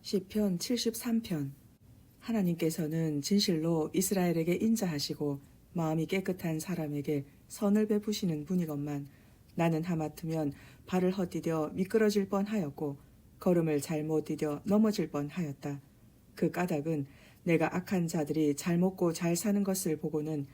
시편 73편. 하나님께서는 진실로 이스라엘에게 인자하시고 마음이 깨끗한 사람에게 선을 베푸시는 분이건만 나는 하마터면 발을 헛디뎌 미끄러질 뻔하였고 걸음을 잘못 디뎌 넘어질 뻔하였다. 그 까닭은 내가 악한 자들이 잘 먹고 잘 사는 것을 보고는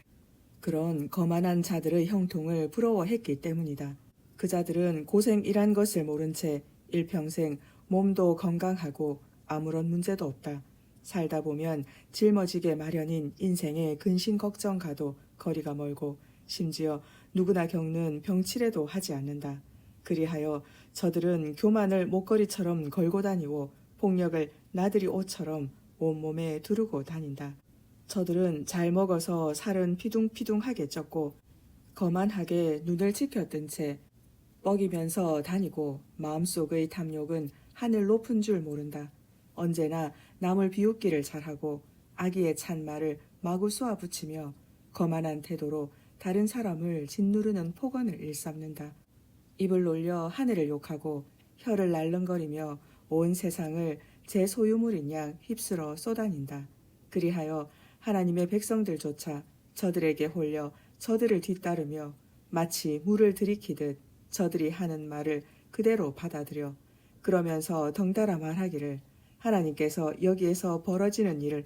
그런 거만한 자들의 형통을 부러워했기 때문이다. 그 자들은 고생 일한 것을 모른 채 일평생 몸도 건강하고 아무런 문제도 없다. 살다 보면 짊어지게 마련인 인생의 근심 걱정과도 거리가 멀고 심지어 누구나 겪는 병치레도 하지 않는다. 그리하여 저들은 교만을 목걸이처럼 걸고 다니고 폭력을 나들이 옷처럼 온몸에 두르고 다닌다. 저들은 잘 먹어서 살은 피둥피둥하게 쪘고 거만하게 눈을 치켜뜬 채 뻐기면서 다니고 마음속의 탐욕은 하늘 높은 줄 모른다. 언제나 남을 비웃기를 잘하고 악의에 찬 말을 마구 쏘아붙이며 거만한 태도로 다른 사람을 짓누르는 폭언을 일삼는다. 입을 놀려 하늘을 욕하고 혀를 날름거리며 온 세상을 제 소유물인 양 휩쓸어 쏘다닌다. 그리하여 하나님의 백성들조차 저들에게 홀려 저들을 뒤따르며 마치 물을 들이키듯 저들이 하는 말을 그대로 받아들여 그러면서 덩달아 말하기를 하나님께서 여기에서 벌어지는 일을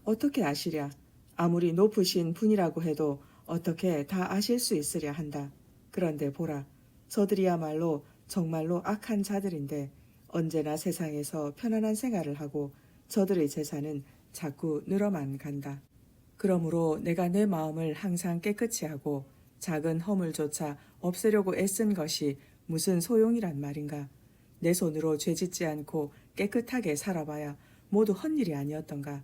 어떻게 아시랴? 아무리 높으신 분이라고 해도 어떻게 다 아실 수 있으랴 한다. 그런데 보라, 저들이야말로 정말로 악한 자들인데 언제나 세상에서 편안한 생활을 하고 저들의 재산은 자꾸 늘어만 간다. 그러므로 내가 내 마음을 항상 깨끗이 하고 작은 허물조차 없애려고 애쓴 것이 무슨 소용이란 말인가. 내 손으로 죄짓지 않고 깨끗하게 살아봐야 모두 헛일이 아니었던가.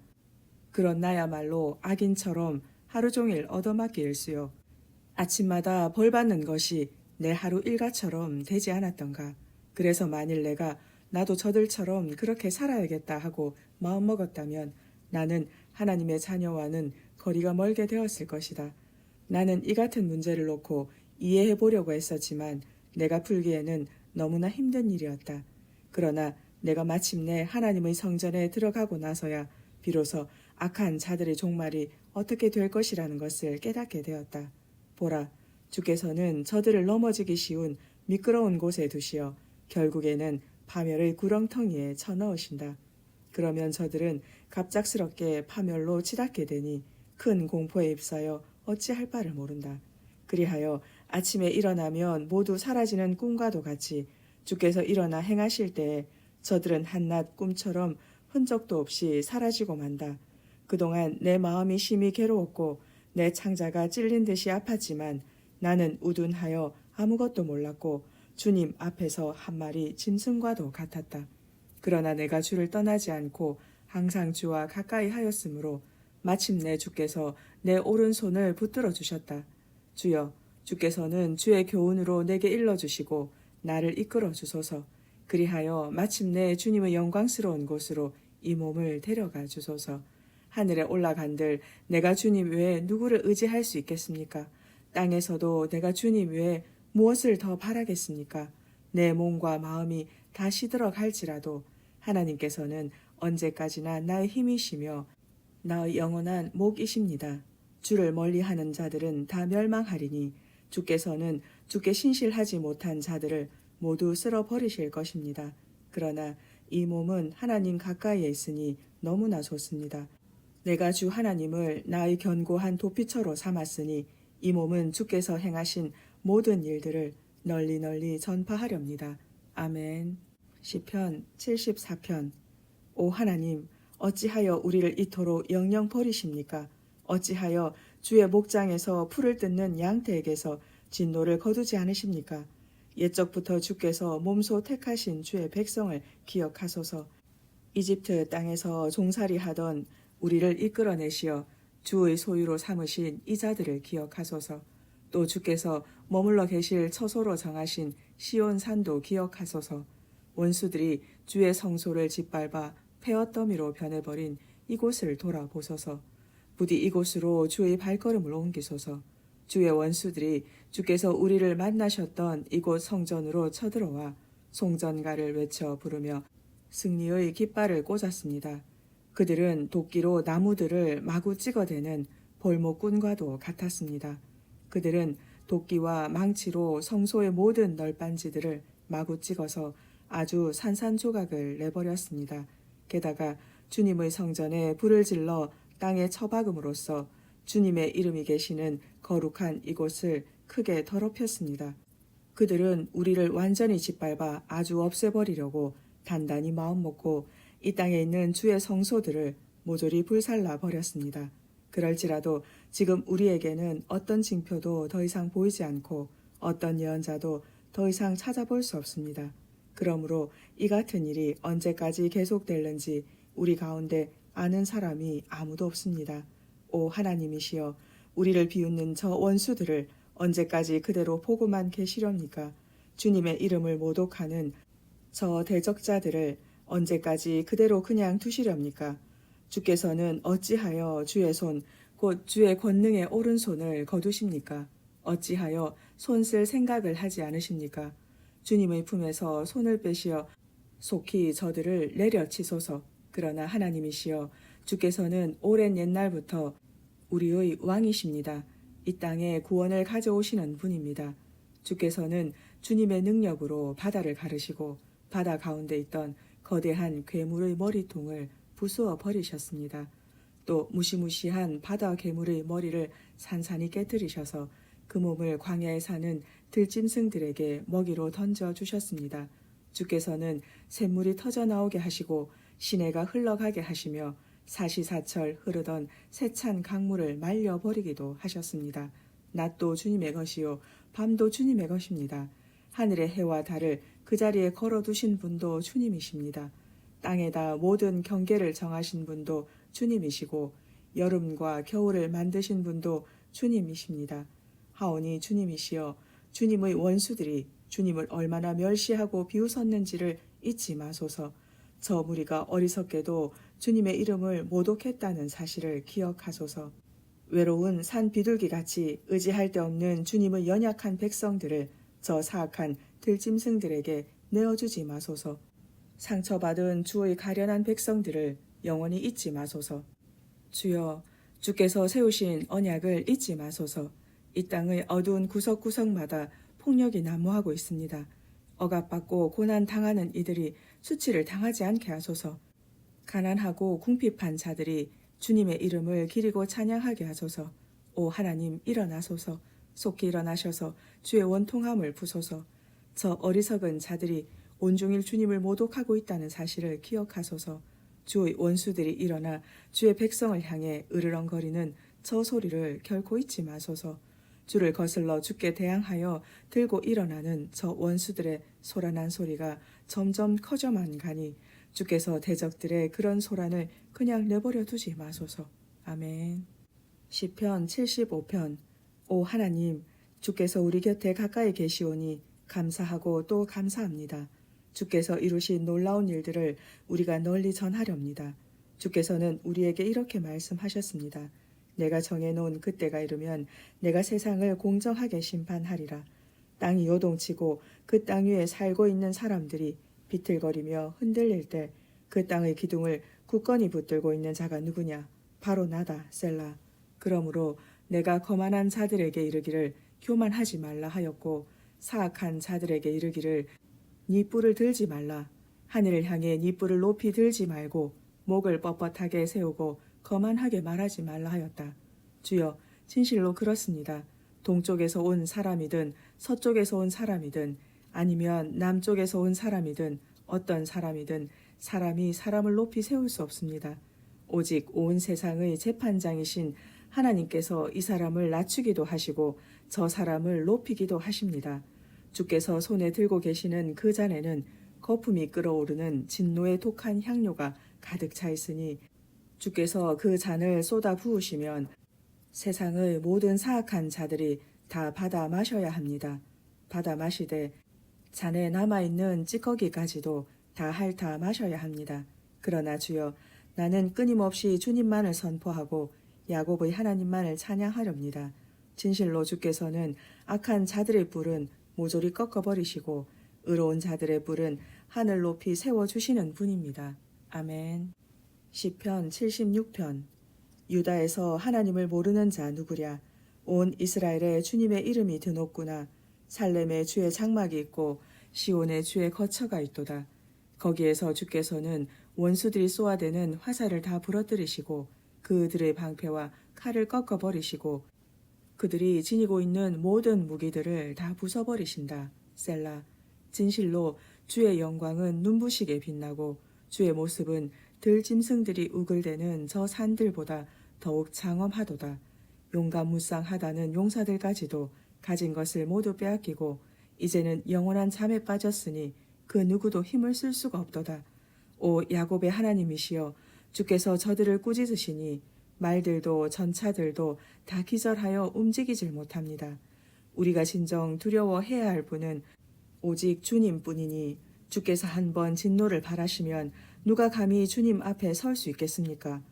그런 나야말로 악인처럼 하루 종일 얻어맞기 일수요. 아침마다 벌받는 것이 내 하루 일과처럼 되지 않았던가. 그래서 만일 내가 나도 저들처럼 그렇게 살아야겠다 하고 마음먹었다면 나는 하나님의 자녀와는 거리가 멀게 되었을 것이다. 나는 이 같은 문제를 놓고 이해해 보려고 했었지만 내가 풀기에는 너무나 힘든 일이었다. 그러나 내가 마침내 하나님의 성전에 들어가고 나서야 비로소 악한 자들의 종말이 어떻게 될 것이라는 것을 깨닫게 되었다. 보라, 주께서는 저들을 넘어지기 쉬운 미끄러운 곳에 두시어 결국에는 파멸의 구렁텅이에 쳐넣으신다. 그러면 저들은 갑작스럽게 파멸로 치닫게 되니 큰 공포에 휩싸여 어찌할 바를 모른다. 그리하여 아침에 일어나면 모두 사라지는 꿈과도 같이 주께서 일어나 행하실 때에 저들은 한낱 꿈처럼 흔적도 없이 사라지고 만다. 그동안 내 마음이 심히 괴로웠고 내 창자가 찔린 듯이 아팠지만 나는 우둔하여 아무것도 몰랐고 주님 앞에서 한 마리 짐승과도 같았다. 그러나 내가 주를 떠나지 않고 항상 주와 가까이 하였으므로 마침내 주께서 내 오른손을 붙들어 주셨다. 주여, 주께서는 주의 교훈으로 내게 일러주시고 나를 이끌어 주소서. 그리하여 마침내 주님의 영광스러운 곳으로 이 몸을 데려가 주소서. 하늘에 올라간들 내가 주님 외에 누구를 의지할 수 있겠습니까? 땅에서도 내가 주님 외에 무엇을 더 바라겠습니까? 내 몸과 마음이 다 시들어갈지라도 하나님께서는 언제까지나 나의 힘이시며 나의 영원한 목이십니다. 주를 멀리하는 자들은 다 멸망하리니 주께서는 주께 신실하지 못한 자들을 모두 쓸어버리실 것입니다. 그러나 이 몸은 하나님 가까이에 있으니 너무나 좋습니다. 내가 주 하나님을 나의 견고한 도피처로 삼았으니 이 몸은 주께서 행하신 모든 일들을 널리 널리 전파하렵니다. 아멘. 시편 74편. 오 하나님, 어찌하여 우리를 이토록 영영 버리십니까? 어찌하여 주의 목장에서 풀을 뜯는 양떼에게서 진노를 거두지 않으십니까? 옛적부터 주께서 몸소 택하신 주의 백성을 기억하소서. 이집트 땅에서 종살이하던 우리를 이끌어내시어 주의 소유로 삼으신 이 자들을 기억하소서. 또 주께서 머물러 계실 처소로 정하신 시온 산도 기억하소서. 원수들이 주의 성소를 짓밟아 폐허더미로 변해버린 이곳을 돌아보소서. 부디 이곳으로 주의 발걸음을 옮기소서. 주의 원수들이 주께서 우리를 만나셨던 이곳 성전으로 쳐들어와 송전가를 외쳐 부르며 승리의 깃발을 꽂았습니다. 그들은 도끼로 나무들을 마구 찍어대는 볼목꾼과도 같았습니다. 그들은 도끼와 망치로 성소의 모든 널빤지들을 마구 찍어서 아주 산산조각을 내버렸습니다. 게다가 주님의 성전에 불을 질러 땅에 처박음으로써 주님의 이름이 계시는 거룩한 이곳을 크게 더럽혔습니다. 그들은 우리를 완전히 짓밟아 아주 없애버리려고 단단히 마음먹고 이 땅에 있는 주의 성소들을 모조리 불살라 버렸습니다. 그럴지라도 지금 우리에게는 어떤 징표도 더 이상 보이지 않고 어떤 예언자도 더 이상 찾아볼 수 없습니다. 그러므로 이 같은 일이 언제까지 계속될는지 우리 가운데 아는 사람이 아무도 없습니다. 오 하나님이시여, 우리를 비웃는 저 원수들을 언제까지 그대로 보고만 계시렵니까? 주님의 이름을 모독하는 저 대적자들을 언제까지 그대로 그냥 두시렵니까? 주께서는 어찌하여 주의 손, 곧 주의 권능의 오른손을 거두십니까? 어찌하여 손 쓸 생각을 하지 않으십니까? 주님의 품에서 손을 빼시어 속히 저들을 내려치소서. 그러나 하나님이시여, 주께서는 오랜 옛날부터 우리의 왕이십니다. 이 땅에 구원을 가져오시는 분입니다. 주께서는 주님의 능력으로 바다를 가르시고 바다 가운데 있던 거대한 괴물의 머리통을 부수어 버리셨습니다. 또 무시무시한 바다 괴물의 머리를 산산히 깨뜨리셔서 그 몸을 광야에 사는 들짐승들에게 먹이로 던져 주셨습니다. 주께서는 샘물이 터져 나오게 하시고 시내가 흘러가게 하시며 사시사철 흐르던 세찬 강물을 말려버리기도 하셨습니다. 낮도 주님의 것이요 밤도 주님의 것입니다. 하늘의 해와 달을 그 자리에 걸어두신 분도 주님이십니다. 땅에다 모든 경계를 정하신 분도 주님이시고 여름과 겨울을 만드신 분도 주님이십니다. 하오니 주님이시여, 주님의 원수들이 주님을 얼마나 멸시하고 비웃었는지를 잊지 마소서. 저 무리가 어리석게도 주님의 이름을 모독했다는 사실을 기억하소서. 외로운 산 비둘기같이 의지할 데 없는 주님의 연약한 백성들을 저 사악한 들짐승들에게 내어주지 마소서. 상처받은 주의 가련한 백성들을 영원히 잊지 마소서. 주여, 주께서 세우신 언약을 잊지 마소서. 이 땅의 어두운 구석구석마다 폭력이 난무하고 있습니다. 억압받고 고난당하는 이들이 수치를 당하지 않게 하소서. 가난하고 궁핍한 자들이 주님의 이름을 기리고 찬양하게 하소서. 오 하나님, 일어나소서. 속히 일어나셔서 주의 원통함을 부소서. 저 어리석은 자들이 온종일 주님을 모독하고 있다는 사실을 기억하소서. 주의 원수들이 일어나 주의 백성을 향해 으르렁거리는 저 소리를 결코 잊지 마소서. 주를 거슬러 주께 대항하여 들고 일어나는 저 원수들의 소란한 소리가 점점 커져만 가니 주께서 대적들의 그런 소란을 그냥 내버려 두지 마소서. 아멘. 시편 75편. 오 하나님, 주께서 우리 곁에 가까이 계시오니 감사하고 또 감사합니다. 주께서 이루신 놀라운 일들을 우리가 널리 전하렵니다. 주께서는 우리에게 이렇게 말씀하셨습니다. 내가 정해놓은 그때가 이르면 내가 세상을 공정하게 심판하리라. 땅이 요동치고 그 땅 위에 살고 있는 사람들이 비틀거리며 흔들릴 때 그 땅의 기둥을 굳건히 붙들고 있는 자가 누구냐? 바로 나다, 셀라. 그러므로 내가 거만한 자들에게 이르기를 교만하지 말라 하였고 사악한 자들에게 이르기를 네 뿔을 들지 말라. 하늘을 향해 네 뿔을 높이 들지 말고 목을 뻣뻣하게 세우고 거만하게 말하지 말라 하였다. 주여, 진실로 그렇습니다. 동쪽에서 온 사람이든 서쪽에서 온 사람이든 아니면 남쪽에서 온 사람이든 어떤 사람이든 사람이 사람을 높이 세울 수 없습니다. 오직 온 세상의 재판장이신 하나님께서 이 사람을 낮추기도 하시고 저 사람을 높이기도 하십니다. 주께서 손에 들고 계시는 그 잔에는 거품이 끓어오르는 진노의 독한 향료가 가득 차 있으니 주께서 그 잔을 쏟아 부으시면 세상의 모든 사악한 자들이 다 받아 마셔야 합니다. 받아 마시되 잔에 남아있는 찌꺼기까지도 다 핥아 마셔야 합니다. 그러나 주여, 나는 끊임없이 주님만을 선포하고 야곱의 하나님만을 찬양하렵니다. 진실로 주께서는 악한 자들의 뿔은 모조리 꺾어버리시고 의로운 자들의 뿔은 하늘 높이 세워주시는 분입니다. 아멘. 시편 76편. 유다에서 하나님을 모르는 자 누구랴. 온 이스라엘에 주님의 이름이 드높구나. 살렘에 주의 장막이 있고 시온에 주의 거처가 있도다. 거기에서 주께서는 원수들이 쏘아대는 화살을 다 부러뜨리시고 그들의 방패와 칼을 꺾어버리시고 그들이 지니고 있는 모든 무기들을 다 부숴버리신다. 셀라. 진실로 주의 영광은 눈부시게 빛나고 주의 모습은 들짐승들이 우글대는 저 산들보다 더욱 장엄하도다. 용감무쌍하다는 용사들까지도 가진 것을 모두 빼앗기고 이제는 영원한 잠에 빠졌으니 그 누구도 힘을 쓸 수가 없도다. 오 야곱의 하나님이시여, 주께서 저들을 꾸짖으시니 말들도 전차들도 다 기절하여 움직이질 못합니다. 우리가 진정 두려워해야 할 분은 오직 주님뿐이니 주께서 한번 진노를 발하시면 누가 감히 주님 앞에 설 수 있겠습니까?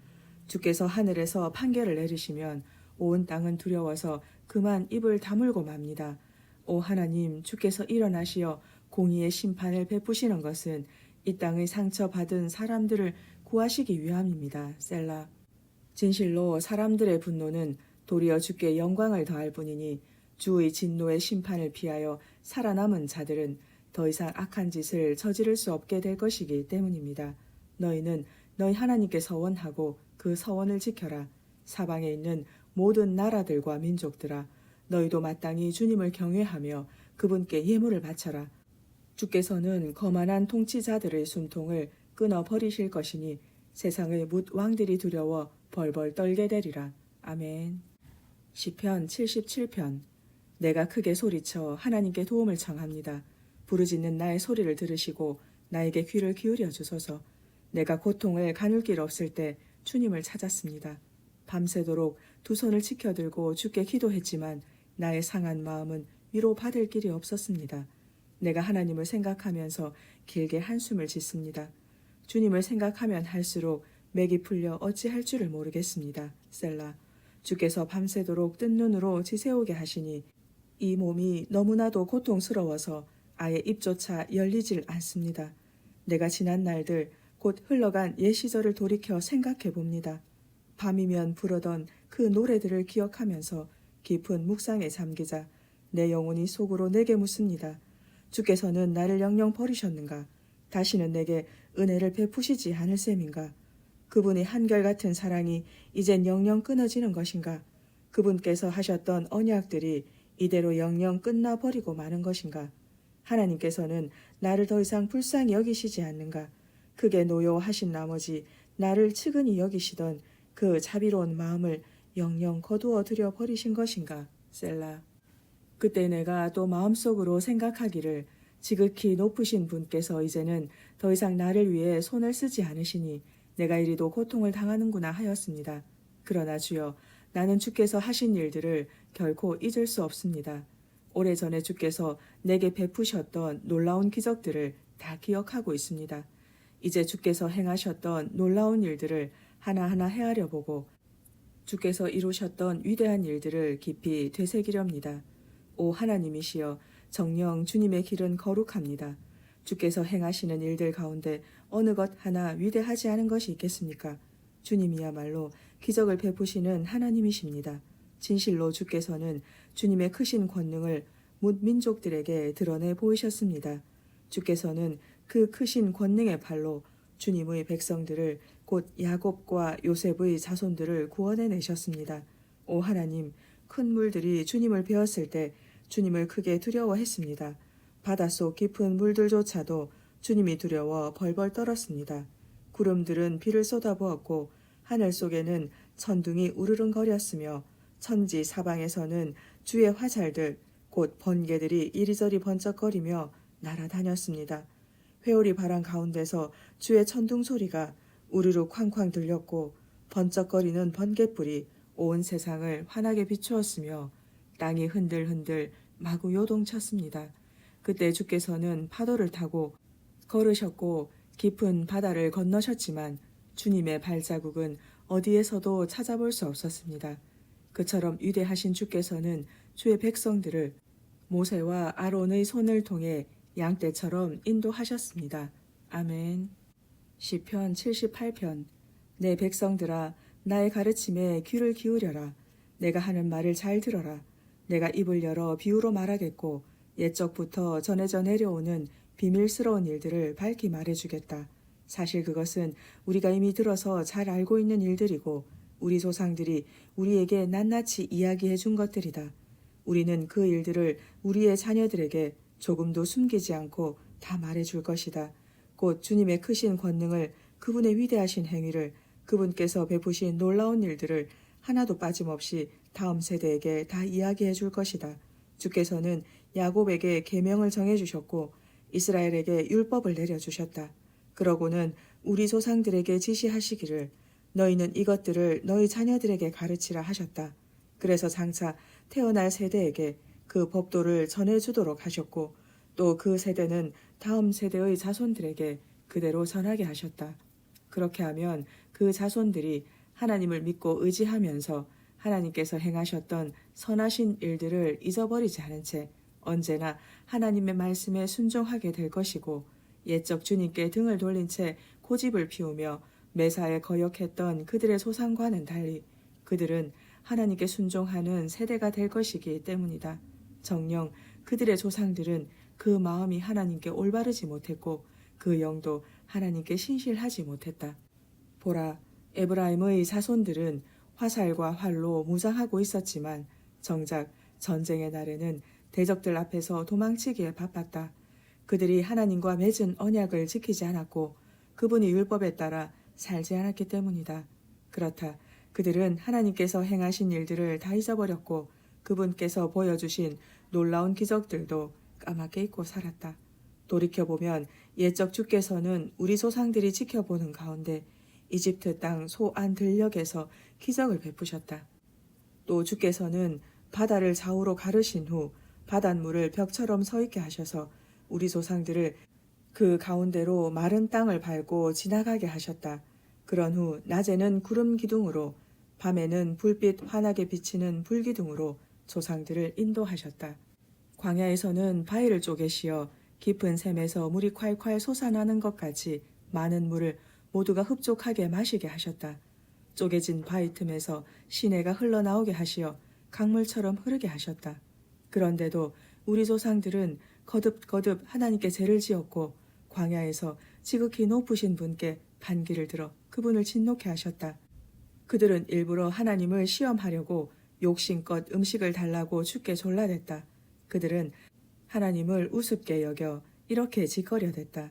주께서 하늘에서 판결을 내리시면 온 땅은 두려워서 그만 입을 다물고 맙니다. 오 하나님, 주께서 일어나시어 공의의 심판을 베푸시는 것은 이 땅의 상처받은 사람들을 구하시기 위함입니다. 셀라. 진실로 사람들의 분노는 도리어 주께 영광을 더할 뿐이니 주의 진노의 심판을 피하여 살아남은 자들은 더 이상 악한 짓을 저지를 수 없게 될 것이기 때문입니다. 너희는 너희 하나님께 서원하고 그 서원을 지켜라. 사방에 있는 모든 나라들과 민족들아, 너희도 마땅히 주님을 경외하며 그분께 예물을 바쳐라. 주께서는 거만한 통치자들의 숨통을 끊어 버리실 것이니 세상의 뭇 왕들이 두려워 벌벌 떨게 되리라. 아멘. 시편 77편. 내가 크게 소리쳐 하나님께 도움을 청합니다. 부르짖는 나의 소리를 들으시고 나에게 귀를 기울여 주소서. 내가 고통을 가눌 길 없을 때 주님을 찾았습니다. 밤새도록 두 손을 치켜들고 주께 기도했지만 나의 상한 마음은 위로받을 길이 없었습니다. 내가 하나님을 생각하면서 길게 한숨을 짓습니다. 주님을 생각하면 할수록 맥이 풀려 어찌할 줄을 모르겠습니다. 셀라. 주께서 밤새도록 뜬 눈으로 지새우게 하시니 이 몸이 너무나도 고통스러워서 아예 입조차 열리질 않습니다. 내가 지난 날들 곧 흘러간 옛 시절을 돌이켜 생각해 봅니다. 밤이면 부르던 그 노래들을 기억하면서 깊은 묵상에 잠기자 내 영혼이 속으로 내게 묻습니다. 주께서는 나를 영영 버리셨는가? 다시는 내게 은혜를 베푸시지 않을 셈인가? 그분의 한결같은 사랑이 이젠 영영 끊어지는 것인가? 그분께서 하셨던 언약들이 이대로 영영 끝나버리고 마는 것인가? 하나님께서는 나를 더 이상 불쌍히 여기시지 않는가? 크게 노여워하신 나머지 나를 측은히 여기시던 그 자비로운 마음을 영영 거두어 들여 버리신 것인가? 셀라. 그때 내가 또 마음속으로 생각하기를 지극히 높으신 분께서 이제는 더 이상 나를 위해 손을 쓰지 않으시니 내가 이리도 고통을 당하는구나 하였습니다. 그러나 주여, 나는 주께서 하신 일들을 결코 잊을 수 없습니다. 오래전에 주께서 내게 베푸셨던 놀라운 기적들을 다 기억하고 있습니다. 이제 주께서 행하셨던 놀라운 일들을 하나하나 헤아려 보고 주께서 이루셨던 위대한 일들을 깊이 되새기렵니다. 오 하나님이시여, 정녕 주님의 길은 거룩합니다. 주께서 행하시는 일들 가운데 어느 것 하나 위대하지 않은 것이 있겠습니까? 주님이야말로 기적을 베푸시는 하나님이십니다. 진실로 주께서는 주님의 크신 권능을 뭇 민족들에게 드러내 보이셨습니다. 주께서는 그 크신 권능의 팔로 주님의 백성들을 곧 야곱과 요셉의 자손들을 구원해내셨습니다. 오 하나님, 큰 물들이 주님을 베었을 때 주님을 크게 두려워했습니다. 바닷속 깊은 물들조차도 주님이 두려워 벌벌 떨었습니다. 구름들은 비를 쏟아부었고 하늘 속에는 천둥이 우르릉거렸으며 천지 사방에서는 주의 화살들 곧 번개들이 이리저리 번쩍거리며 날아다녔습니다. 회오리 바람 가운데서 주의 천둥 소리가 우르르 쾅쾅 들렸고 번쩍거리는 번갯불이 온 세상을 환하게 비추었으며 땅이 흔들흔들 마구 요동쳤습니다. 그때 주께서는 파도를 타고 걸으셨고 깊은 바다를 건너셨지만 주님의 발자국은 어디에서도 찾아볼 수 없었습니다. 그처럼 위대하신 주께서는 주의 백성들을 모세와 아론의 손을 통해 양떼처럼 인도하셨습니다. 아멘. 시편 78편. 내 백성들아, 나의 가르침에 귀를 기울여라. 내가 하는 말을 잘 들어라. 내가 입을 열어 비유로 말하겠고 옛적부터 전해져 내려오는 비밀스러운 일들을 밝히 말해주겠다. 사실 그것은 우리가 이미 들어서 잘 알고 있는 일들이고 우리 조상들이 우리에게 낱낱이 이야기해 준 것들이다. 우리는 그 일들을 우리의 자녀들에게 조금도 숨기지 않고 다 말해줄 것이다. 곧 주님의 크신 권능을, 그분의 위대하신 행위를, 그분께서 베푸신 놀라운 일들을 하나도 빠짐없이 다음 세대에게 다 이야기해 줄 것이다. 주께서는 야곱에게 계명을 정해주셨고 이스라엘에게 율법을 내려주셨다. 그러고는 우리 조상들에게 지시하시기를 너희는 이것들을 너희 자녀들에게 가르치라 하셨다. 그래서 장차 태어날 세대에게 그 법도를 전해주도록 하셨고 또 그 세대는 다음 세대의 자손들에게 그대로 전하게 하셨다. 그렇게 하면 그 자손들이 하나님을 믿고 의지하면서 하나님께서 행하셨던 선하신 일들을 잊어버리지 않은 채 언제나 하나님의 말씀에 순종하게 될 것이고 옛적 주님께 등을 돌린 채 고집을 피우며 매사에 거역했던 그들의 조상과는 달리 그들은 하나님께 순종하는 세대가 될 것이기 때문이다. 정녕 그들의 조상들은 그 마음이 하나님께 올바르지 못했고 그 영도 하나님께 신실하지 못했다. 보라, 에브라임의 자손들은 화살과 활로 무장하고 있었지만 정작 전쟁의 날에는 대적들 앞에서 도망치기에 바빴다. 그들이 하나님과 맺은 언약을 지키지 않았고 그분이 율법에 따라 살지 않았기 때문이다. 그렇다. 그들은 하나님께서 행하신 일들을 다 잊어버렸고 그분께서 보여주신 놀라운 기적들도 까맣게 잊고 살았다. 돌이켜보면 옛적 주께서는 우리 조상들이 지켜보는 가운데 이집트 땅 소안 들녘에서 기적을 베푸셨다. 또 주께서는 바다를 좌우로 가르신 후 바닷물을 벽처럼 서 있게 하셔서 우리 조상들을 그 가운데로 마른 땅을 밟고 지나가게 하셨다. 그런 후 낮에는 구름 기둥으로 밤에는 불빛 환하게 비치는 불기둥으로 조상들을 인도하셨다. 광야에서는 바위를 쪼개시어 깊은 샘에서 물이 콸콸 솟아나는 것 같이 많은 물을 모두가 흡족하게 마시게 하셨다. 쪼개진 바위 틈에서 시내가 흘러나오게 하시어 강물처럼 흐르게 하셨다. 그런데도 우리 조상들은 거듭거듭 하나님께 죄를 지었고 광야에서 지극히 높으신 분께 반기를 들어 그분을 진노케 하셨다. 그들은 일부러 하나님을 시험하려고 욕심껏 음식을 달라고 주께 졸라댔다. 그들은 하나님을 우습게 여겨 이렇게 짓거려댔다.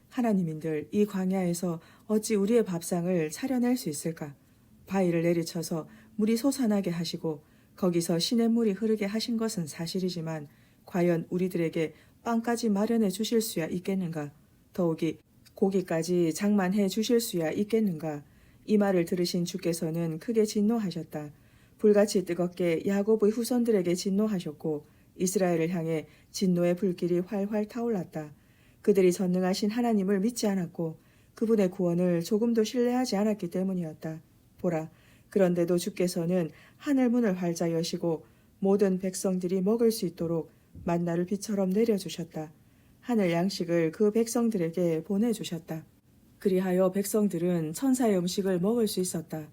하나님인들 이 광야에서 어찌 우리의 밥상을 차려낼 수 있을까? 바위를 내리쳐서 물이 솟아나게 하시고 거기서 시냇물이 흐르게 하신 것은 사실이지만 과연 우리들에게 빵까지 마련해 주실 수야 있겠는가? 더욱이 고기까지 장만해 주실 수야 있겠는가? 이 말을 들으신 주께서는 크게 진노하셨다. 불같이 뜨겁게 야곱의 후손들에게 진노하셨고 이스라엘을 향해 진노의 불길이 활활 타올랐다. 그들이 전능하신 하나님을 믿지 않았고 그분의 구원을 조금도 신뢰하지 않았기 때문이었다. 보라, 그런데도 주께서는 하늘 문을 활짝 여시고 모든 백성들이 먹을 수 있도록 만나를 비처럼 내려주셨다. 하늘 양식을 그 백성들에게 보내주셨다. 그리하여 백성들은 천사의 음식을 먹을 수 있었다.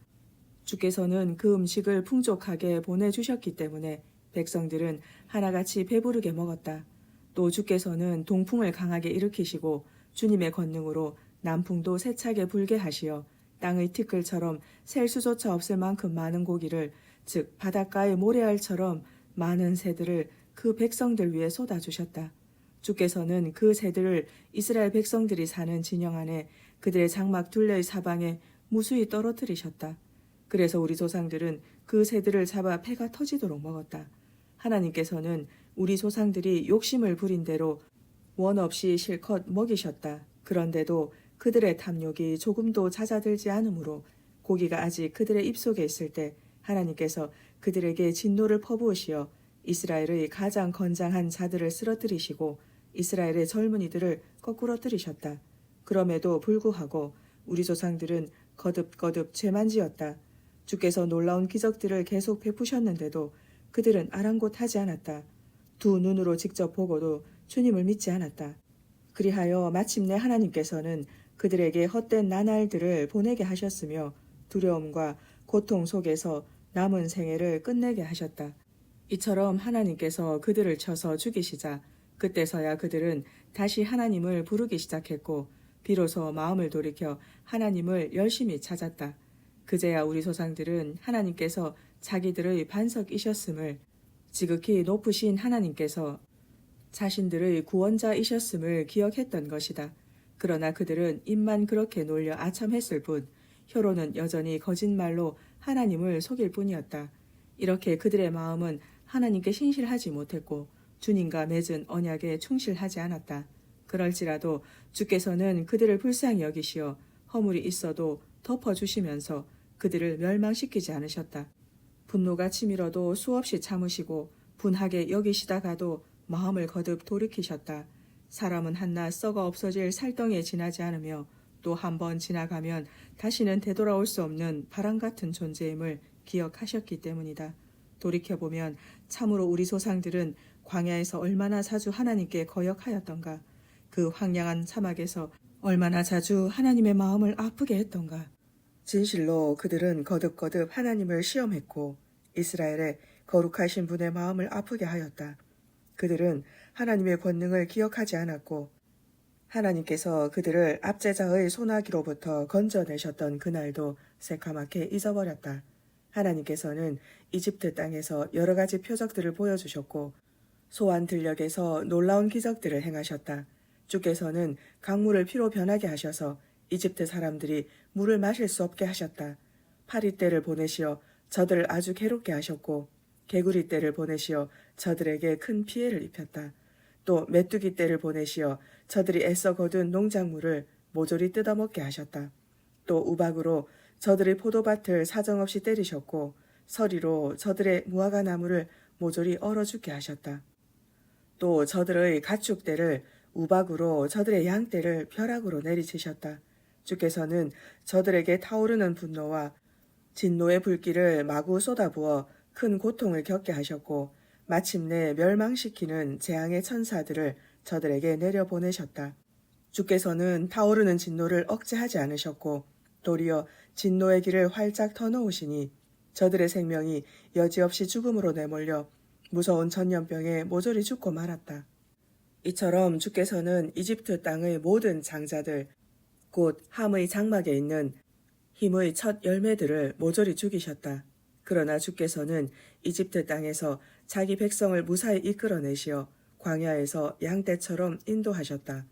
주께서는 그 음식을 풍족하게 보내주셨기 때문에 백성들은 하나같이 배부르게 먹었다. 또 주께서는 동풍을 강하게 일으키시고 주님의 권능으로 남풍도 세차게 불게 하시어 땅의 티끌처럼 셀 수조차 없을 만큼 많은 고기를 즉 바닷가의 모래알처럼 많은 새들을 그 백성들 위에 쏟아주셨다. 주께서는 그 새들을 이스라엘 백성들이 사는 진영 안에 그들의 장막 둘레의 사방에 무수히 떨어뜨리셨다. 그래서 우리 조상들은 그 새들을 잡아 배가 터지도록 먹었다. 하나님께서는 우리 조상들이 욕심을 부린 대로 원 없이 실컷 먹이셨다. 그런데도 그들의 탐욕이 조금도 잦아들지 않으므로 고기가 아직 그들의 입속에 있을 때 하나님께서 그들에게 진노를 퍼부으시어 이스라엘의 가장 건장한 자들을 쓰러뜨리시고 이스라엘의 젊은이들을 거꾸러뜨리셨다. 그럼에도 불구하고 우리 조상들은 거듭거듭 죄만 지었다. 주께서 놀라운 기적들을 계속 베푸셨는데도 그들은 아랑곳하지 않았다. 두 눈으로 직접 보고도 주님을 믿지 않았다. 그리하여 마침내 하나님께서는 그들에게 헛된 나날들을 보내게 하셨으며 두려움과 고통 속에서 남은 생애를 끝내게 하셨다. 이처럼 하나님께서 그들을 쳐서 죽이시자 그때서야 그들은 다시 하나님을 부르기 시작했고 비로소 마음을 돌이켜 하나님을 열심히 찾았다. 그제야 우리 조상들은 하나님께서 자기들의 반석이셨음을, 지극히 높으신 하나님께서 자신들의 구원자이셨음을 기억했던 것이다. 그러나 그들은 입만 그렇게 놀려 아첨했을 뿐 혀로는 여전히 거짓말로 하나님을 속일 뿐이었다. 이렇게 그들의 마음은 하나님께 신실하지 못했고 주님과 맺은 언약에 충실하지 않았다. 그럴지라도 주께서는 그들을 불쌍히 여기시어 허물이 있어도 덮어주시면서 그들을 멸망시키지 않으셨다. 분노가 치밀어도 수없이 참으시고 분하게 여기시다가도 마음을 거듭 돌이키셨다. 사람은 한낱 썩어 없어질 살덩이에 지나지 않으며 또 한 번 지나가면 다시는 되돌아올 수 없는 바람 같은 존재임을 기억하셨기 때문이다. 돌이켜보면 참으로 우리 조상들은 광야에서 얼마나 자주 하나님께 거역하였던가. 그 황량한 사막에서 얼마나 자주 하나님의 마음을 아프게 했던가. 진실로 그들은 거듭거듭 하나님을 시험했고 이스라엘의 거룩하신 분의 마음을 아프게 하였다. 그들은 하나님의 권능을 기억하지 않았고 하나님께서 그들을 압제자의 손아귀로부터 건져내셨던 그날도 새카맣게 잊어버렸다. 하나님께서는 이집트 땅에서 여러 가지 표적들을 보여주셨고 소환 들녘에서 놀라운 기적들을 행하셨다. 주께서는 강물을 피로 변하게 하셔서 이집트 사람들이 물을 마실 수 없게 하셨다. 파리떼를 보내시어 저들을 아주 괴롭게 하셨고 개구리 떼를 보내시어 저들에게 큰 피해를 입혔다. 또 메뚜기 떼를 보내시어 저들이 애써 거둔 농작물을 모조리 뜯어먹게 하셨다. 또 우박으로 저들의 포도밭을 사정없이 때리셨고 서리로 저들의 무화과 나무를 모조리 얼어 죽게 하셨다. 또 저들의 가축떼를 우박으로 저들의 양떼를 벼락으로 내리치셨다. 주께서는 저들에게 타오르는 분노와 진노의 불길을 마구 쏟아부어 큰 고통을 겪게 하셨고 마침내 멸망시키는 재앙의 천사들을 저들에게 내려보내셨다. 주께서는 타오르는 진노를 억제하지 않으셨고 도리어 진노의 길을 활짝 터놓으시니 저들의 생명이 여지없이 죽음으로 내몰려 무서운 전염병에 모조리 죽고 말았다. 이처럼 주께서는 이집트 땅의 모든 장자들, 곧 함의 장막에 있는 힘의 첫 열매들을 모조리 죽이셨다. 그러나 주께서는 이집트 땅에서 자기 백성을 무사히 이끌어내시어 광야에서 양떼처럼 인도하셨다.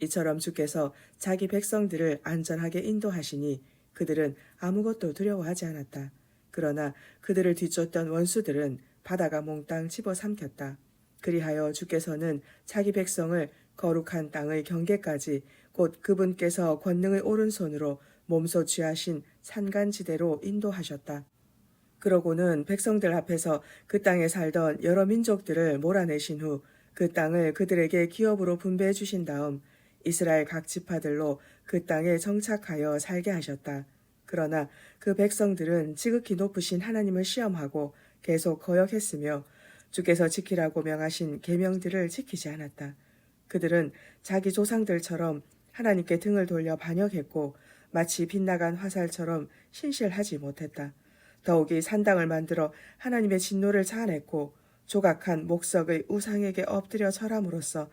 이처럼 주께서 자기 백성들을 안전하게 인도하시니 그들은 아무것도 두려워하지 않았다. 그러나 그들을 뒤쫓던 원수들은 바다가 몽땅 집어삼켰다. 그리하여 주께서는 자기 백성을 거룩한 땅의 경계까지 곧 그분께서 권능의 오른손으로 몸소 취하신 산간지대로 인도하셨다. 그러고는 백성들 앞에서 그 땅에 살던 여러 민족들을 몰아내신 후 그 땅을 그들에게 기업으로 분배해 주신 다음 이스라엘 각 지파들로 그 땅에 정착하여 살게 하셨다. 그러나 그 백성들은 지극히 높으신 하나님을 시험하고 계속 거역했으며 주께서 지키라고 명하신 계명들을 지키지 않았다. 그들은 자기 조상들처럼 하나님께 등을 돌려 반역했고 마치 빗나간 화살처럼 신실하지 못했다. 더욱이 산당을 만들어 하나님의 진노를 자아냈고 조각한 목석의 우상에게 엎드려 절함으로써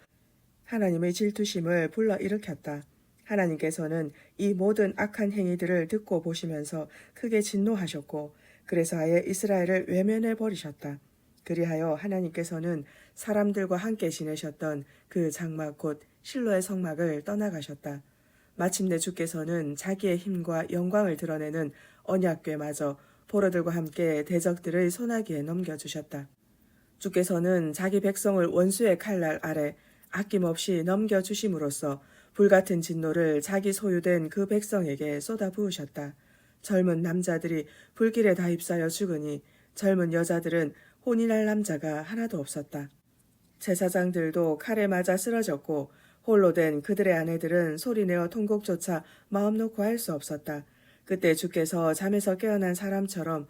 하나님의 질투심을 불러일으켰다. 하나님께서는 이 모든 악한 행위들을 듣고 보시면서 크게 진노하셨고 그래서 아예 이스라엘을 외면해 버리셨다. 그리하여 하나님께서는 사람들과 함께 지내셨던 그 장막 곧 실로의 성막을 떠나가셨다. 마침내 주께서는 자기의 힘과 영광을 드러내는 언약궤마저 포로들과 함께 대적들의 손아귀에 넘겨주셨다. 주께서는 자기 백성을 원수의 칼날 아래 아낌없이 넘겨주심으로써 불같은 진노를 자기 소유된 그 백성에게 쏟아부으셨다. 젊은 남자들이 불길에 다 휩싸여 죽으니 젊은 여자들은 혼인할 남자가 하나도 없었다. 제사장들도 칼에 맞아 쓰러졌고 홀로 된 그들의 아내들은 소리내어 통곡조차 마음 놓고 할 수 없었다. 그때 주께서 잠에서 깨어난 사람처럼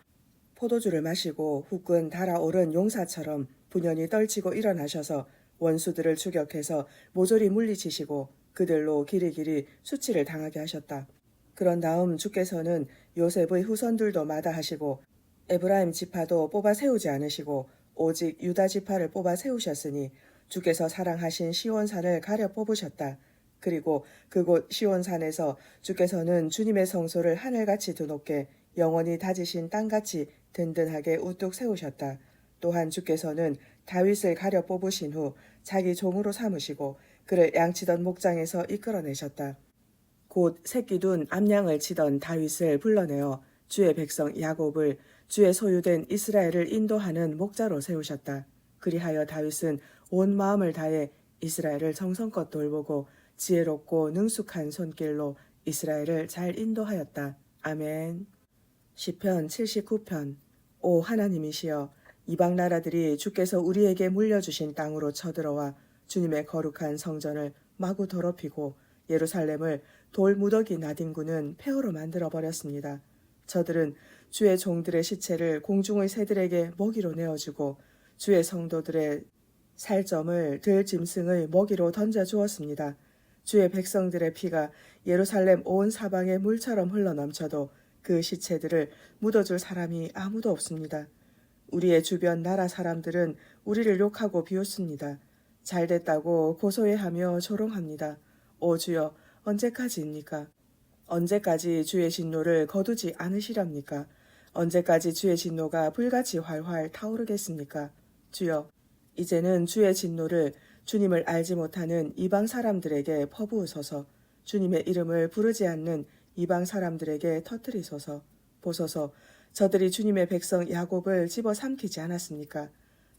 포도주를 마시고 후끈 달아오른 용사처럼 분연히 떨치고 일어나셔서 원수들을 추격해서 모조리 물리치시고 그들로 길이길이 수치를 당하게 하셨다. 그런 다음 주께서는 요셉의 후손들도 마다하시고 에브라임 지파도 뽑아 세우지 않으시고 오직 유다 지파를 뽑아 세우셨으니 주께서 사랑하신 시온산을 가려 뽑으셨다. 그리고 그곳 시온산에서 주께서는 주님의 성소를 하늘같이 드높게 영원히 다지신 땅같이 든든하게 우뚝 세우셨다. 또한 주께서는 다윗을 가려 뽑으신 후 자기 종으로 삼으시고 그를 양치던 목장에서 이끌어내셨다. 곧 새끼둔 암양을 치던 다윗을 불러내어 주의 백성 야곱을 주의 소유된 이스라엘을 인도하는 목자로 세우셨다. 그리하여 다윗은 온 마음을 다해 이스라엘을 정성껏 돌보고 지혜롭고 능숙한 손길로 이스라엘을 잘 인도하였다. 아멘. 시편 79편. 오 하나님이시여, 이방 나라들이 주께서 우리에게 물려주신 땅으로 쳐들어와 주님의 거룩한 성전을 마구 더럽히고 예루살렘을 돌무더기 나뒹구는 폐허로 만들어버렸습니다. 저들은 주의 종들의 시체를 공중의 새들에게 먹이로 내어주고 주의 성도들의 살점을 들짐승의 먹이로 던져주었습니다. 주의 백성들의 피가 예루살렘 온 사방에 물처럼 흘러넘쳐도 그 시체들을 묻어줄 사람이 아무도 없습니다. 우리의 주변 나라 사람들은 우리를 욕하고 비웃습니다. 잘됐다고 고소해하며 조롱합니다. 오 주여, 언제까지입니까? 언제까지 주의 진노를 거두지 않으시렵니까? 언제까지 주의 진노가 불같이 활활 타오르겠습니까? 주여, 이제는 주의 진노를 주님을 알지 못하는 이방 사람들에게 퍼부으소서. 주님의 이름을 부르지 않는 이방 사람들에게 터뜨리소서. 보소서, 저들이 주님의 백성 야곱을 집어삼키지 않았습니까?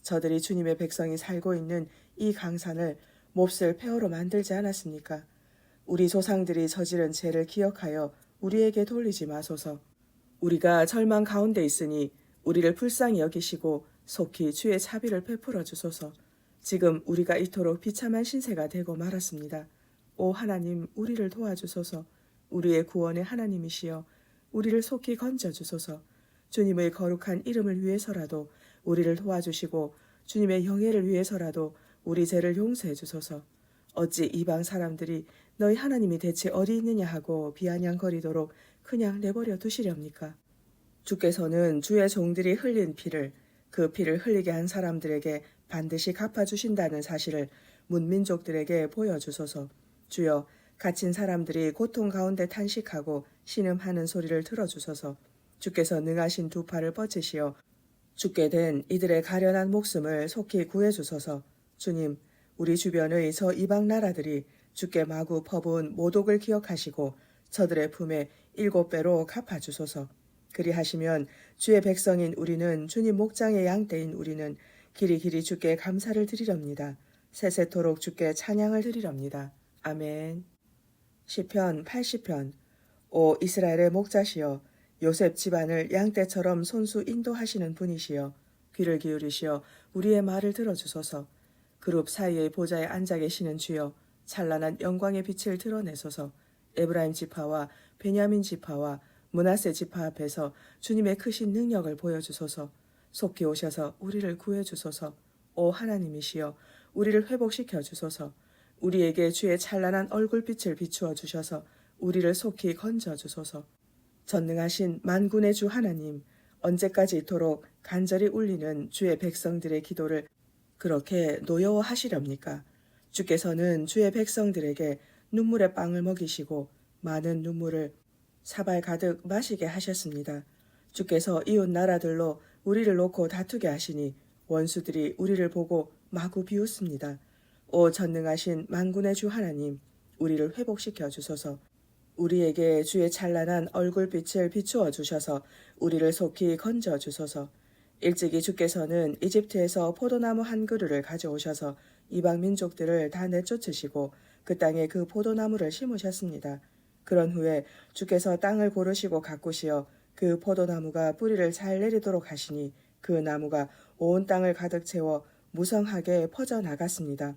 저들이 주님의 백성이 살고 있는 이 강산을 몹쓸 폐허로 만들지 않았습니까? 우리 조상들이 저지른 죄를 기억하여 우리에게 돌리지 마소서. 우리가 절망 가운데 있으니 우리를 불쌍히 여기시고 속히 주의 자비를 베풀어 주소서. 지금 우리가 이토록 비참한 신세가 되고 말았습니다. 오 하나님, 우리를 도와주소서. 우리의 구원의 하나님이시여, 우리를 속히 건져 주소서. 주님의 거룩한 이름을 위해서라도 우리를 도와주시고 주님의 영예를 위해서라도 우리 죄를 용서해 주소서. 어찌 이방 사람들이 너희 하나님이 대체 어디 있느냐 하고 비아냥거리도록 그냥 내버려 두시렵니까? 주께서는 주의 종들이 흘린 피를, 그 피를 흘리게 한 사람들에게 반드시 갚아주신다는 사실을 문민족들에게 보여주소서. 주여, 갇힌 사람들이 고통 가운데 탄식하고 신음하는 소리를 들어주소서. 주께서 능하신 두 팔을 뻗으시어 죽게 된 이들의 가련한 목숨을 속히 구해주소서. 주님, 우리 주변의 저 이방 나라들이 주께 마구 퍼부은 모독을 기억하시고 저들의 품에 7배로 갚아주소서. 그리하시면 주의 백성인 우리는, 주님 목장의 양떼인 우리는 길이길이 주께 감사를 드리렵니다. 세세토록 주께 찬양을 드리렵니다. 아멘. 시편 80편. 오 이스라엘의 목자시여, 요셉 집안을 양떼처럼 손수 인도하시는 분이시여, 귀를 기울이시어 우리의 말을 들어주소서. 그룹 사이의 보좌에 앉아 계시는 주여, 찬란한 영광의 빛을 드러내소서. 에브라임 지파와 베냐민 지파와 므낫세 지파 앞에서 주님의 크신 능력을 보여주소서. 속히 오셔서 우리를 구해주소서. 오 하나님이시여, 우리를 회복시켜 주소서. 우리에게 주의 찬란한 얼굴빛을 비추어 주셔서 우리를 속히 건져 주소서. 전능하신 만군의 주 하나님, 언제까지 이토록 간절히 울리는 주의 백성들의 기도를 그렇게 노여워하시렵니까? 주께서는 주의 백성들에게 눈물의 빵을 먹이시고 많은 눈물을 사발 가득 마시게 하셨습니다. 주께서 이웃 나라들로 우리를 놓고 다투게 하시니 원수들이 우리를 보고 마구 비웃습니다. 오 전능하신 만군의 주 하나님, 우리를 회복시켜 주소서. 우리에게 주의 찬란한 얼굴빛을 비추어 주셔서 우리를 속히 건져 주소서. 일찍이 주께서는 이집트에서 포도나무 한 그루를 가져오셔서 이방 민족들을 다 내쫓으시고 그 땅에 그 포도나무를 심으셨습니다. 그런 후에 주께서 땅을 고르시고 가꾸시어 그 포도나무가 뿌리를 잘 내리도록 하시니 그 나무가 온 땅을 가득 채워 무성하게 퍼져나갔습니다.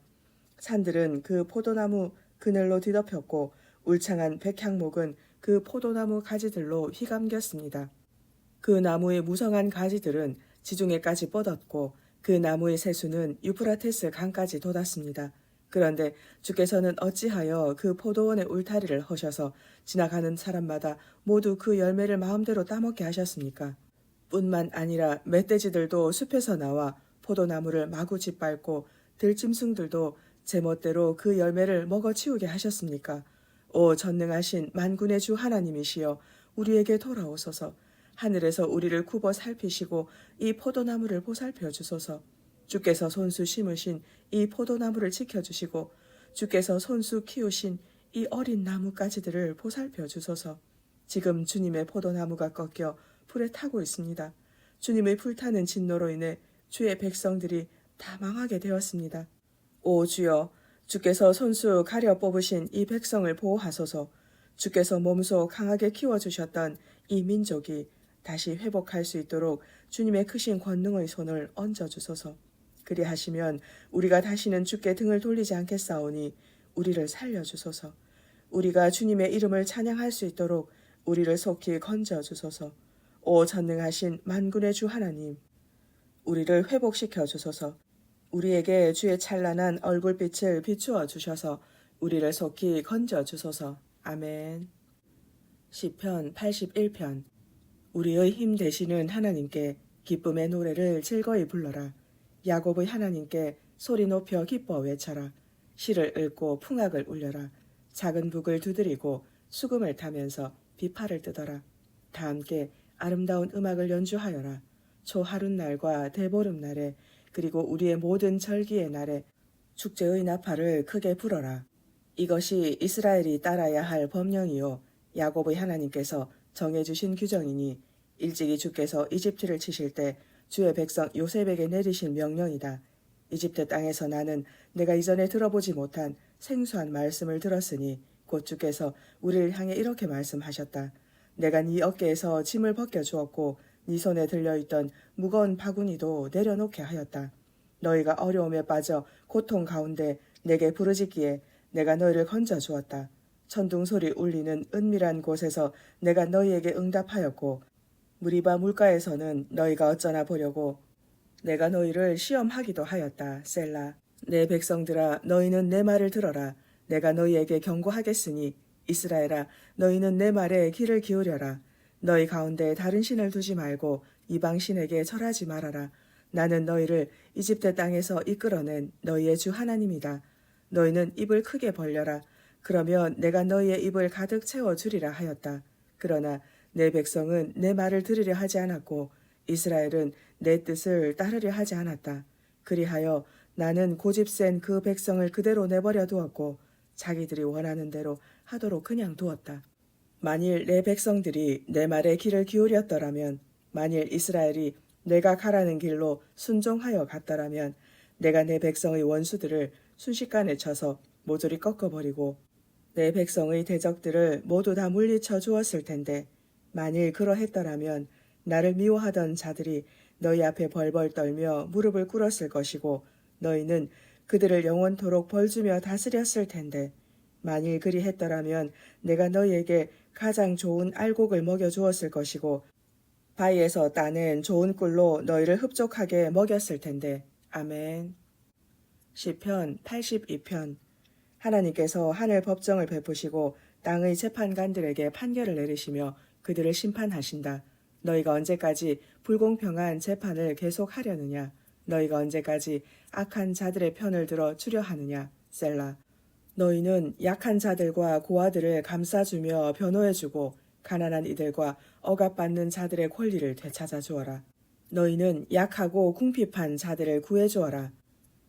산들은 그 포도나무 그늘로 뒤덮였고 울창한 백향목은 그 포도나무 가지들로 휘감겼습니다. 그 나무의 무성한 가지들은 지중해까지 뻗었고 그 나무의 세수는 유프라테스 강까지 돋았습니다. 그런데 주께서는 어찌하여 그 포도원의 울타리를 허셔서 지나가는 사람마다 모두 그 열매를 마음대로 따먹게 하셨습니까? 뿐만 아니라 멧돼지들도 숲에서 나와 포도나무를 마구 짓밟고 들짐승들도 제멋대로 그 열매를 먹어치우게 하셨습니까? 오 전능하신 만군의 주 하나님이시여 우리에게 돌아오소서. 하늘에서 우리를 굽어 살피시고 이 포도나무를 보살펴 주소서. 주께서 손수 심으신 이 포도나무를 지켜주시고 주께서 손수 키우신 이 어린 나무가지들을 보살펴 주소서. 지금 주님의 포도나무가 꺾여 불에 타고 있습니다. 주님의 불타는 진노로 인해 주의 백성들이 다 망하게 되었습니다. 오 주여, 주께서 손수 가려 뽑으신 이 백성을 보호하소서. 주께서 몸소 강하게 키워주셨던 이 민족이 다시 회복할 수 있도록 주님의 크신 권능의 손을 얹어주소서. 그리하시면 우리가 다시는 주께 등을 돌리지 않겠사오니 우리를 살려주소서. 우리가 주님의 이름을 찬양할 수 있도록 우리를 속히 건져주소서. 오 전능하신 만군의 주 하나님, 우리를 회복시켜 주소서. 우리에게 주의 찬란한 얼굴빛을 비추어 주셔서 우리를 속히 건져 주소서. 아멘. 시편 81편. 우리의 힘 되시는 하나님께 기쁨의 노래를 즐거이 불러라. 야곱의 하나님께 소리 높여 기뻐 외쳐라. 시를 읊고 풍악을 울려라. 작은 북을 두드리고 수금을 타면서 비파를 뜯어라. 다 함께 아름다운 음악을 연주하여라. 초하룻날과 대보름날에 그리고 우리의 모든 절기의 날에 축제의 나팔을 크게 불어라. 이것이 이스라엘이 따라야 할 법령이요 야곱의 하나님께서 정해주신 규정이니 일찍이 주께서 이집트를 치실 때 주의 백성 요셉에게 내리신 명령이다. 이집트 땅에서 나는 내가 이전에 들어보지 못한 생소한 말씀을 들었으니 곧 주께서 우리를 향해 이렇게 말씀하셨다. 내가 네 어깨에서 짐을 벗겨주었고 네 손에 들려있던 무거운 바구니도 내려놓게 하였다. 너희가 어려움에 빠져 고통 가운데 내게 부르짖기에 내가 너희를 건져주었다. 천둥소리 울리는 은밀한 곳에서 내가 너희에게 응답하였고 무리바 물가에서는 너희가 어쩌나 보려고 내가 너희를 시험하기도 하였다. 셀라. 내 백성들아 너희는 내 말을 들어라. 내가 너희에게 경고하겠으니 이스라엘아 너희는 내 말에 귀를 기울여라. 너희 가운데 다른 신을 두지 말고 이방 신에게 절하지 말아라. 나는 너희를 이집트 땅에서 이끌어낸 너희의 주 하나님이다. 너희는 입을 크게 벌려라. 그러면 내가 너희의 입을 가득 채워주리라 하였다. 그러나 내 백성은 내 말을 들으려 하지 않았고 이스라엘은 내 뜻을 따르려 하지 않았다. 그리하여 나는 고집센 그 백성을 그대로 내버려 두었고 자기들이 원하는 대로 하도록 그냥 두었다. 만일 내 백성들이 내 말에 귀를 기울였더라면 만일 이스라엘이 내가 가라는 길로 순종하여 갔더라면 내가 내 백성의 원수들을 순식간에 쳐서 모조리 꺾어버리고 내 백성의 대적들을 모두 다 물리쳐 주었을 텐데 만일 그러했더라면 나를 미워하던 자들이 너희 앞에 벌벌 떨며 무릎을 꿇었을 것이고 너희는 그들을 영원토록 벌주며 다스렸을 텐데 만일 그리했더라면 내가 너희에게 가장 좋은 알곡을 먹여주었을 것이고 바위에서 따낸 좋은 꿀로 너희를 흡족하게 먹였을 텐데. 아멘. 시편 82편. 하나님께서 하늘 법정을 베푸시고 땅의 재판관들에게 판결을 내리시며 그들을 심판하신다. 너희가 언제까지 불공평한 재판을 계속하려느냐? 너희가 언제까지 악한 자들의 편을 들어 주려 하느냐? 셀라. 너희는 약한 자들과 고아들을 감싸주며 변호해주고 가난한 이들과 억압받는 자들의 권리를 되찾아 주어라. 너희는 약하고 궁핍한 자들을 구해주어라.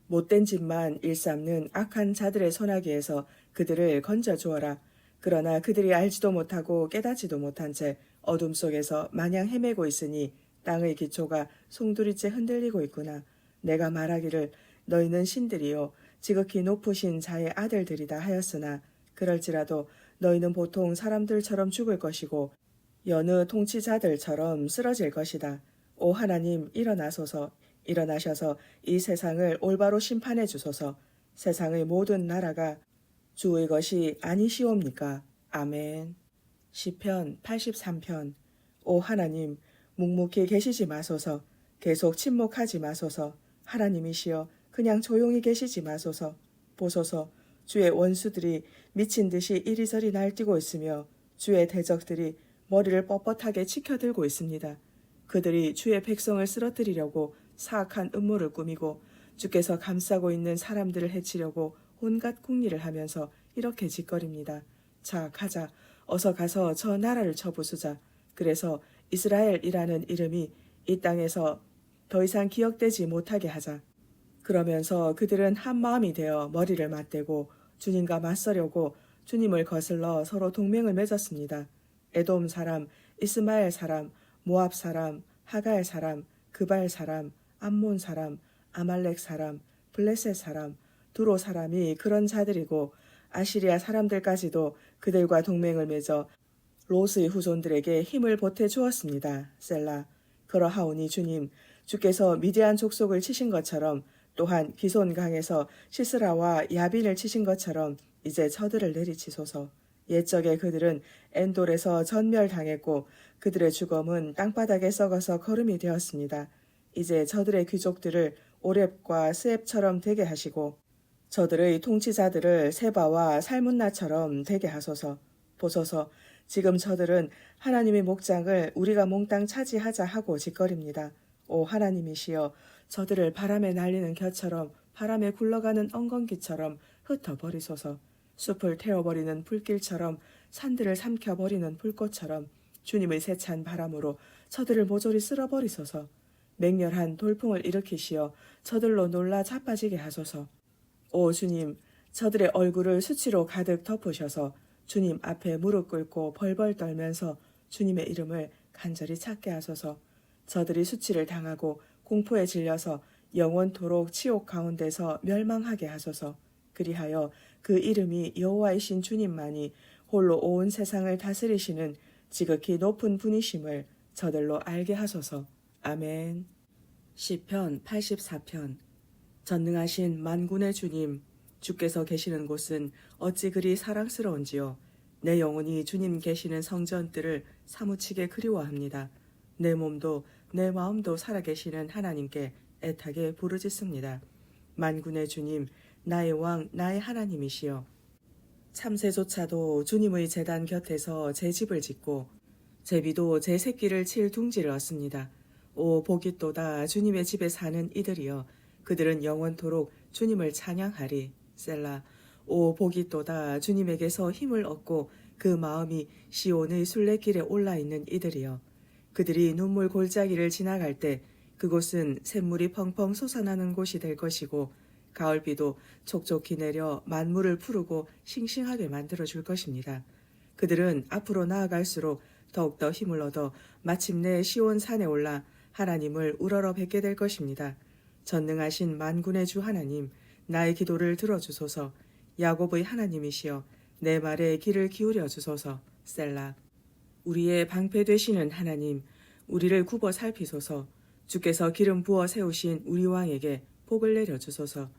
못된 짓만 일삼는 악한 자들의 손아귀에서 그들을 건져주어라. 그러나 그들이 알지도 못하고 깨닫지도 못한 채 어둠 속에서 마냥 헤매고 있으니 땅의 기초가 송두리째 흔들리고 있구나. 내가 말하기를 너희는 신들이요 지극히 높으신 자의 아들들이다 하였으나 그럴지라도 너희는 보통 사람들처럼 죽을 것이고 여느 통치자들처럼 쓰러질 것이다. 오 하나님 일어나소서. 일어나셔서 이 세상을 올바로 심판해 주소서. 세상의 모든 나라가 주의 것이 아니시옵니까? 아멘. 시편 83편. 오 하나님 묵묵히 계시지 마소서. 계속 침묵하지 마소서. 하나님이시여 그냥 조용히 계시지 마소서. 보소서 주의 원수들이 미친 듯이 이리저리 날뛰고 있으며 주의 대적들이 머리를 뻣뻣하게 치켜들고 있습니다. 그들이 주의 백성을 쓰러뜨리려고 사악한 음모를 꾸미고 주께서 감싸고 있는 사람들을 해치려고 온갖 궁리를 하면서 이렇게 짓거립니다. 자, 가자. 어서 가서 저 나라를 쳐부수자. 그래서 이스라엘이라는 이름이 이 땅에서 더 이상 기억되지 못하게 하자. 그러면서 그들은 한 마음이 되어 머리를 맞대고 주님과 맞서려고 주님을 거슬러 서로 동맹을 맺었습니다. 에돔 사람, 이스마엘 사람, 모압 사람, 하갈 사람, 그발 사람, 암몬 사람, 아말렉 사람, 블레셋 사람, 두로 사람이 그런 자들이고 아시리아 사람들까지도 그들과 동맹을 맺어 롯의 후손들에게 힘을 보태 주었습니다. 셀라. 그러하오니 주님, 주께서 미디안 족속을 치신 것처럼 또한 기손 강에서 시스라와 야빈을 치신 것처럼 이제 저들을 내리치소서. 옛적에 그들은 엔돌에서 전멸당했고 그들의 주검은 땅바닥에 썩어서 거름이 되었습니다. 이제 저들의 귀족들을 오렙과 스앱처럼 되게 하시고 저들의 통치자들을 세바와 살문나처럼 되게 하소서. 보소서 지금 저들은 하나님의 목장을 우리가 몽땅 차지하자 하고 짓거립니다. 오 하나님이시여 저들을 바람에 날리는 겨처럼 바람에 굴러가는 엉겅퀴처럼 흩어버리소서. 숲을 태워버리는 불길처럼 산들을 삼켜버리는 불꽃처럼 주님의 세찬 바람으로 저들을 모조리 쓸어버리소서. 맹렬한 돌풍을 일으키시어 저들로 놀라 자빠지게 하소서. 오 주님, 저들의 얼굴을 수치로 가득 덮으셔서 주님 앞에 무릎 꿇고 벌벌 떨면서 주님의 이름을 간절히 찾게 하소서. 저들이 수치를 당하고 공포에 질려서 영원토록 지옥 가운데서 멸망하게 하소서. 그리하여 그 이름이 여호와이신 주님만이 홀로 온 세상을 다스리시는 지극히 높은 분이심을 저들로 알게 하소서. 아멘. 시편 84편. 전능하신 만군의 주님, 주께서 계시는 곳은 어찌 그리 사랑스러운지요. 내 영혼이 주님 계시는 성전들을 사무치게 그리워합니다. 내 몸도 내 마음도 살아계시는 하나님께 애타게 부르짖습니다. 만군의 주님, 나의 왕, 나의 하나님이시여. 참새조차도 주님의 제단 곁에서 제 집을 짓고 제비도 제 새끼를 칠 둥지를 얻습니다. 오 복이또다 주님의 집에 사는 이들이여. 그들은 영원토록 주님을 찬양하리. 셀라. 오 복이또다 주님에게서 힘을 얻고 그 마음이 시온의 순례길에 올라있는 이들이여. 그들이 눈물 골짜기를 지나갈 때 그곳은 샘물이 펑펑 솟아나는 곳이 될 것이고 가을비도 촉촉히 내려 만물을 푸르고 싱싱하게 만들어줄 것입니다. 그들은 앞으로 나아갈수록 더욱더 힘을 얻어 마침내 시온 산에 올라 하나님을 우러러 뵙게 될 것입니다. 전능하신 만군의 주 하나님, 나의 기도를 들어주소서. 야곱의 하나님이시여, 내 말에 귀를 기울여 주소서. 셀라. 우리의 방패 되시는 하나님, 우리를 굽어 살피소서. 주께서 기름 부어 세우신 우리 왕에게 복을 내려주소서.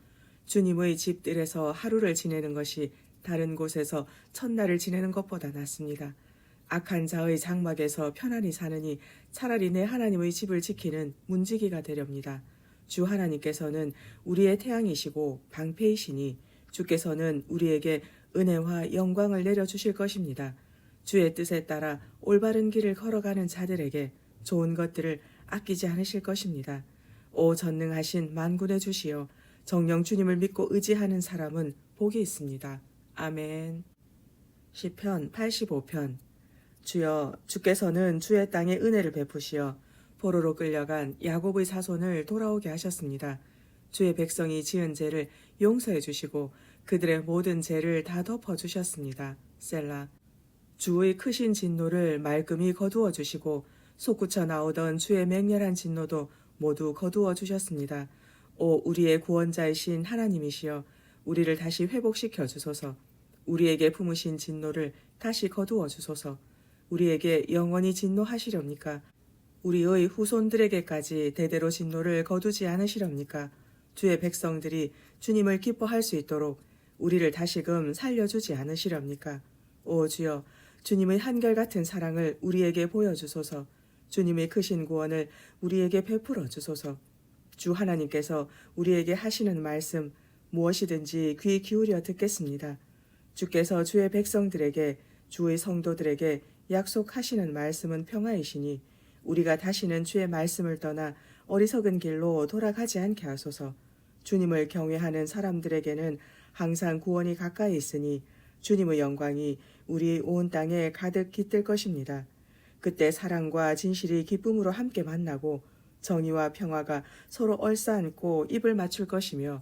주님의 집들에서 하루를 지내는 것이 다른 곳에서 첫날을 지내는 것보다 낫습니다. 악한 자의 장막에서 편안히 사느니 차라리 내 하나님의 집을 지키는 문지기가 되렵니다. 주 하나님께서는 우리의 태양이시고 방패이시니 주께서는 우리에게 은혜와 영광을 내려주실 것입니다. 주의 뜻에 따라 올바른 길을 걸어가는 자들에게 좋은 것들을 아끼지 않으실 것입니다. 오 전능하신 만군의 주시여, 정녕 주님을 믿고 의지하는 사람은 복이 있습니다. 아멘. 시편 85편. 주여, 주께서는 주의 땅에 은혜를 베푸시어 포로로 끌려간 야곱의 자손을 돌아오게 하셨습니다. 주의 백성이 지은 죄를 용서해 주시고 그들의 모든 죄를 다 덮어 주셨습니다. 셀라. 주의 크신 진노를 말끔히 거두어 주시고 솟구쳐 나오던 주의 맹렬한 진노도 모두 거두어 주셨습니다. 오 우리의 구원자이신 하나님이시여, 우리를 다시 회복시켜 주소서. 우리에게 품으신 진노를 다시 거두어 주소서. 우리에게 영원히 진노하시렵니까? 우리의 후손들에게까지 대대로 진노를 거두지 않으시렵니까? 주의 백성들이 주님을 기뻐할 수 있도록 우리를 다시금 살려주지 않으시렵니까? 오 주여, 주님의 한결같은 사랑을 우리에게 보여주소서. 주님의 크신 구원을 우리에게 베풀어 주소서. 주 하나님께서 우리에게 하시는 말씀 무엇이든지 귀 기울여 듣겠습니다. 주께서 주의 백성들에게 주의 성도들에게 약속하시는 말씀은 평화이시니 우리가 다시는 주의 말씀을 떠나 어리석은 길로 돌아가지 않게 하소서. 주님을 경외하는 사람들에게는 항상 구원이 가까이 있으니 주님의 영광이 우리 온 땅에 가득 깃들 것입니다. 그때 사랑과 진실이 기쁨으로 함께 만나고 정의와 평화가 서로 얼싸안고 입을 맞출 것이며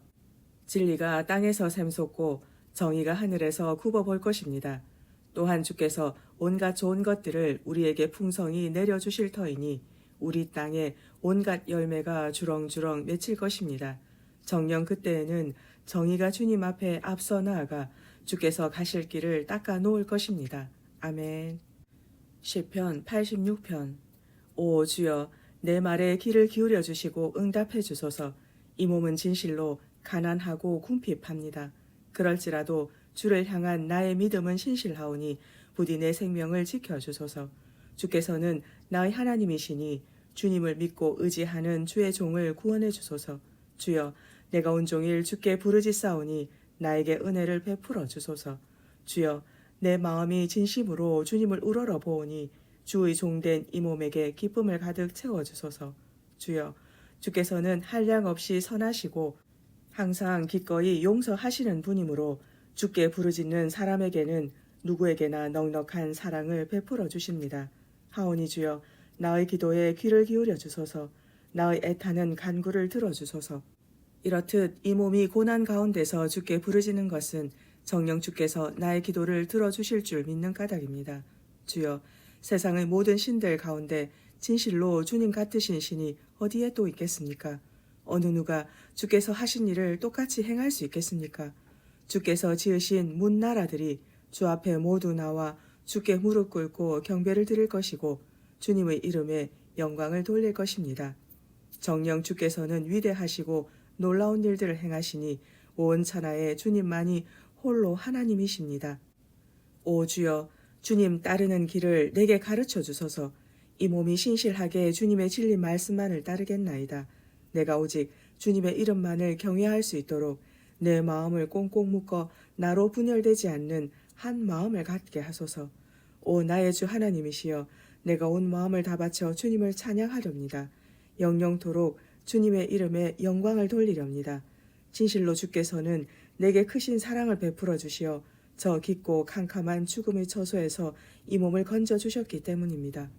진리가 땅에서 샘솟고 정의가 하늘에서 굽어볼 것입니다. 또한 주께서 온갖 좋은 것들을 우리에게 풍성히 내려주실 터이니 우리 땅에 온갖 열매가 주렁주렁 맺힐 것입니다. 정녕 그때에는 정의가 주님 앞에 앞서 나아가 주께서 가실 길을 닦아 놓을 것입니다. 아멘. 시편 86편. 오 주여, 내 말에 귀를 기울여 주시고 응답해 주소서. 이 몸은 진실로 가난하고 궁핍합니다. 그럴지라도 주를 향한 나의 믿음은 신실하오니 부디 내 생명을 지켜주소서. 주께서는 나의 하나님이시니 주님을 믿고 의지하는 주의 종을 구원해 주소서. 주여, 내가 온종일 주께 부르짖사오니 나에게 은혜를 베풀어 주소서. 주여, 내 마음이 진심으로 주님을 우러러 보오니 주의 종된 이 몸에게 기쁨을 가득 채워주소서. 주여, 주께서는 한량없이 선하시고 항상 기꺼이 용서하시는 분이므로 주께 부르짖는 사람에게는 누구에게나 넉넉한 사랑을 베풀어 주십니다. 하오니 주여, 나의 기도에 귀를 기울여 주소서. 나의 애타는 간구를 들어주소서. 이렇듯 이 몸이 고난 가운데서 주께 부르짖는 것은 정녕 주께서 나의 기도를 들어주실 줄 믿는 까닭입니다. 주여, 세상의 모든 신들 가운데 진실로 주님 같으신 신이 어디에 또 있겠습니까? 어느 누가 주께서 하신 일을 똑같이 행할 수 있겠습니까? 주께서 지으신 문 나라들이 주 앞에 모두 나와 주께 무릎 꿇고 경배를 드릴 것이고 주님의 이름에 영광을 돌릴 것입니다. 정녕 주께서는 위대하시고 놀라운 일들을 행하시니 온 천하에 주님만이 홀로 하나님이십니다. 오 주여, 주님 따르는 길을 내게 가르쳐 주소서. 이 몸이 신실하게 주님의 진리 말씀만을 따르겠나이다. 내가 오직 주님의 이름만을 경외할 수 있도록 내 마음을 꽁꽁 묶어 나로 분열되지 않는 한 마음을 갖게 하소서. 오 나의 주 하나님이시여, 내가 온 마음을 다 바쳐 주님을 찬양하렵니다. 영영토록 주님의 이름에 영광을 돌리렵니다. 진실로 주께서는 내게 크신 사랑을 베풀어 주시어 저 깊고 캄캄한 죽음의 처소에서 이 몸을 건져 주셨기 때문입니다.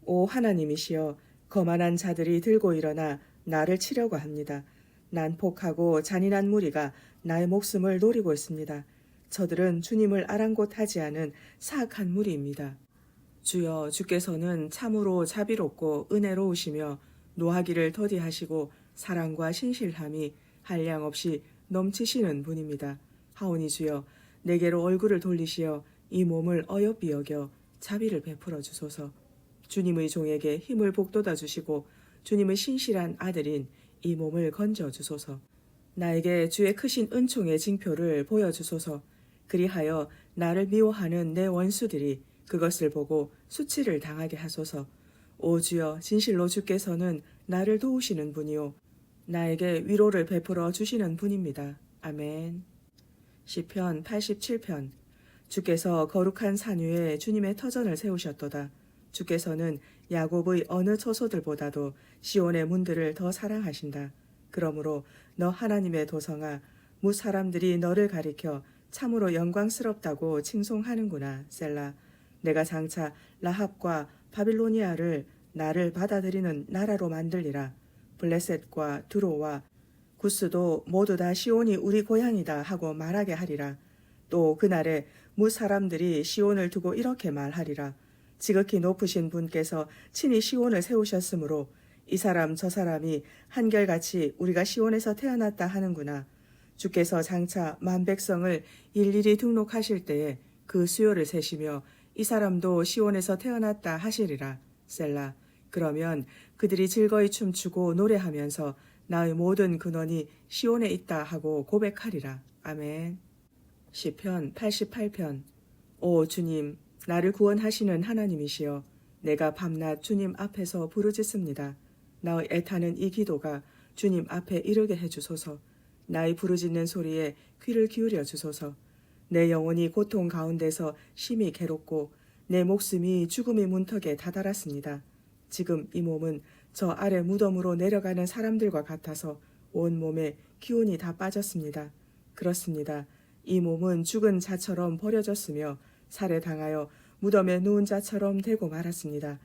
오 하나님이시여, 거만한 자들이 들고 일어나 나를 치려고 합니다. 난폭하고 잔인한 무리가 나의 목숨을 노리고 있습니다. 저들은 주님을 아랑곳하지 않은 사악한 무리입니다. 주여, 주께서는 참으로 자비롭고 은혜로우시며 노하기를 더디하시고 사랑과 신실함이 한량없이 넘치시는 분입니다. 하오니 주여, 내게로 얼굴을 돌리시어 이 몸을 어여삐 여겨 자비를 베풀어 주소서. 주님의 종에게 힘을 북돋아 주시고 주님의 신실한 아들인 이 몸을 건져 주소서. 나에게 주의 크신 은총의 징표를 보여주소서. 그리하여 나를 미워하는 내 원수들이 그것을 보고 수치를 당하게 하소서. 오 주여, 진실로 주께서는 나를 도우시는 분이요 나에게 위로를 베풀어 주시는 분입니다. 아멘. 시편 87편. 주께서 거룩한 산 위에 주님의 터전을 세우셨도다. 주께서는 야곱의 어느 처소들보다도 시온의 문들을 더 사랑하신다. 그러므로 너 하나님의 도성아, 무 사람들이 너를 가리켜 참으로 영광스럽다고 칭송하는구나. 셀라. 내가 장차 라합과 바빌로니아를 나를 받아들이는 나라로 만들리라. 블레셋과 두로와 구스도 모두 다 시온이 우리 고향이다 하고 말하게 하리라. 또 그날에 무 사람들이 시온을 두고 이렇게 말하리라. 지극히 높으신 분께서 친히 시온을 세우셨으므로 이 사람 저 사람이 한결같이 우리가 시온에서 태어났다 하는구나. 주께서 장차 만 백성을 일일이 등록하실 때에 그 수요를 세시며 이 사람도 시온에서 태어났다 하시리라. 셀라. 그러면 그들이 즐거이 춤추고 노래하면서 나의 모든 근원이 시온에 있다 하고 고백하리라. 아멘. 시편 88편. 오 주님, 나를 구원하시는 하나님이시여, 내가 밤낮 주님 앞에서 부르짖습니다. 나의 애타는 이 기도가 주님 앞에 이르게 해주소서. 나의 부르짖는 소리에 귀를 기울여 주소서. 내 영혼이 고통 가운데서 심히 괴롭고 내 목숨이 죽음의 문턱에 다다랐습니다. 지금 이 몸은 저 아래 무덤으로 내려가는 사람들과 같아서 온 몸에 기운이 다 빠졌습니다. 그렇습니다. 이 몸은 죽은 자처럼 버려졌으며 살해당하여 무덤에 누운 자처럼 되고 말았습니다.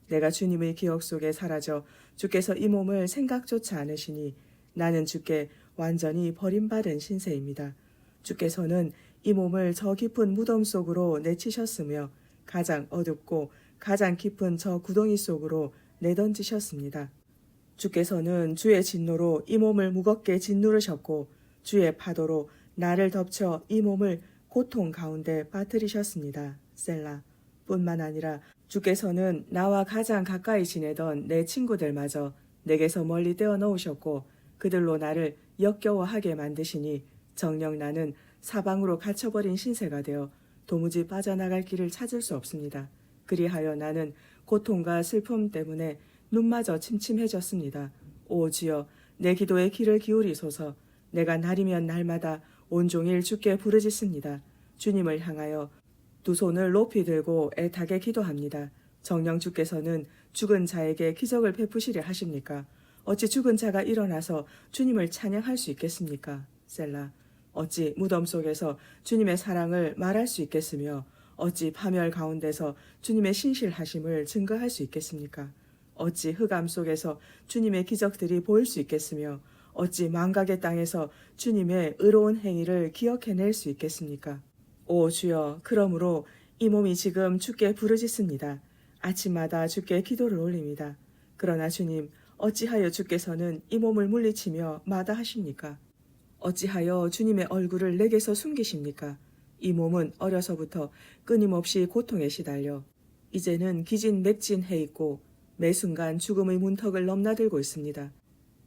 내가 주님의 기억 속에 사라져 주께서 이 몸을 생각조차 않으시니 나는 주께 완전히 버림받은 신세입니다. 주께서는 이 몸을 저 깊은 무덤 속으로 내치셨으며 가장 어둡고 가장 깊은 저 구덩이 속으로 내던지셨습니다. 주께서는 주의 진노로 이 몸을 무겁게 짓누르셨고 주의 파도로 나를 덮쳐 이 몸을 고통 가운데 빠뜨리셨습니다. 셀라. 뿐만 아니라 주께서는 나와 가장 가까이 지내던 내 친구들마저 내게서 멀리 떼어 놓으셨고 그들로 나를 역겨워하게 만드시니 정녕 나는 사방으로 갇혀버린 신세가 되어 도무지 빠져나갈 길을 찾을 수 없습니다. 그리하여 나는 고통과 슬픔 때문에 눈마저 침침해졌습니다. 오 주여, 내 기도에 귀를 기울이소서. 내가 날이면 날마다 온종일 주께 부르짖습니다. 주님을 향하여 두 손을 높이 들고 애타게 기도합니다. 정녕 주께서는 죽은 자에게 기적을 베푸시려 하십니까? 어찌 죽은 자가 일어나서 주님을 찬양할 수 있겠습니까? 셀라. 어찌 무덤 속에서 주님의 사랑을 말할 수 있겠으며 어찌 파멸 가운데서 주님의 신실하심을 증거할 수 있겠습니까? 어찌 흑암 속에서 주님의 기적들이 보일 수 있겠으며 어찌 망각의 땅에서 주님의 의로운 행위를 기억해낼 수 있겠습니까? 오 주여, 그러므로 이 몸이 지금 주께 부르짖습니다. 아침마다 주께 기도를 올립니다. 그러나 주님, 어찌하여 주께서는 이 몸을 물리치며 마다하십니까? 어찌하여 주님의 얼굴을 내게서 숨기십니까? 이 몸은 어려서부터 끊임없이 고통에 시달려 이제는 기진맥진해 있고 매 순간 죽음의 문턱을 넘나들고 있습니다.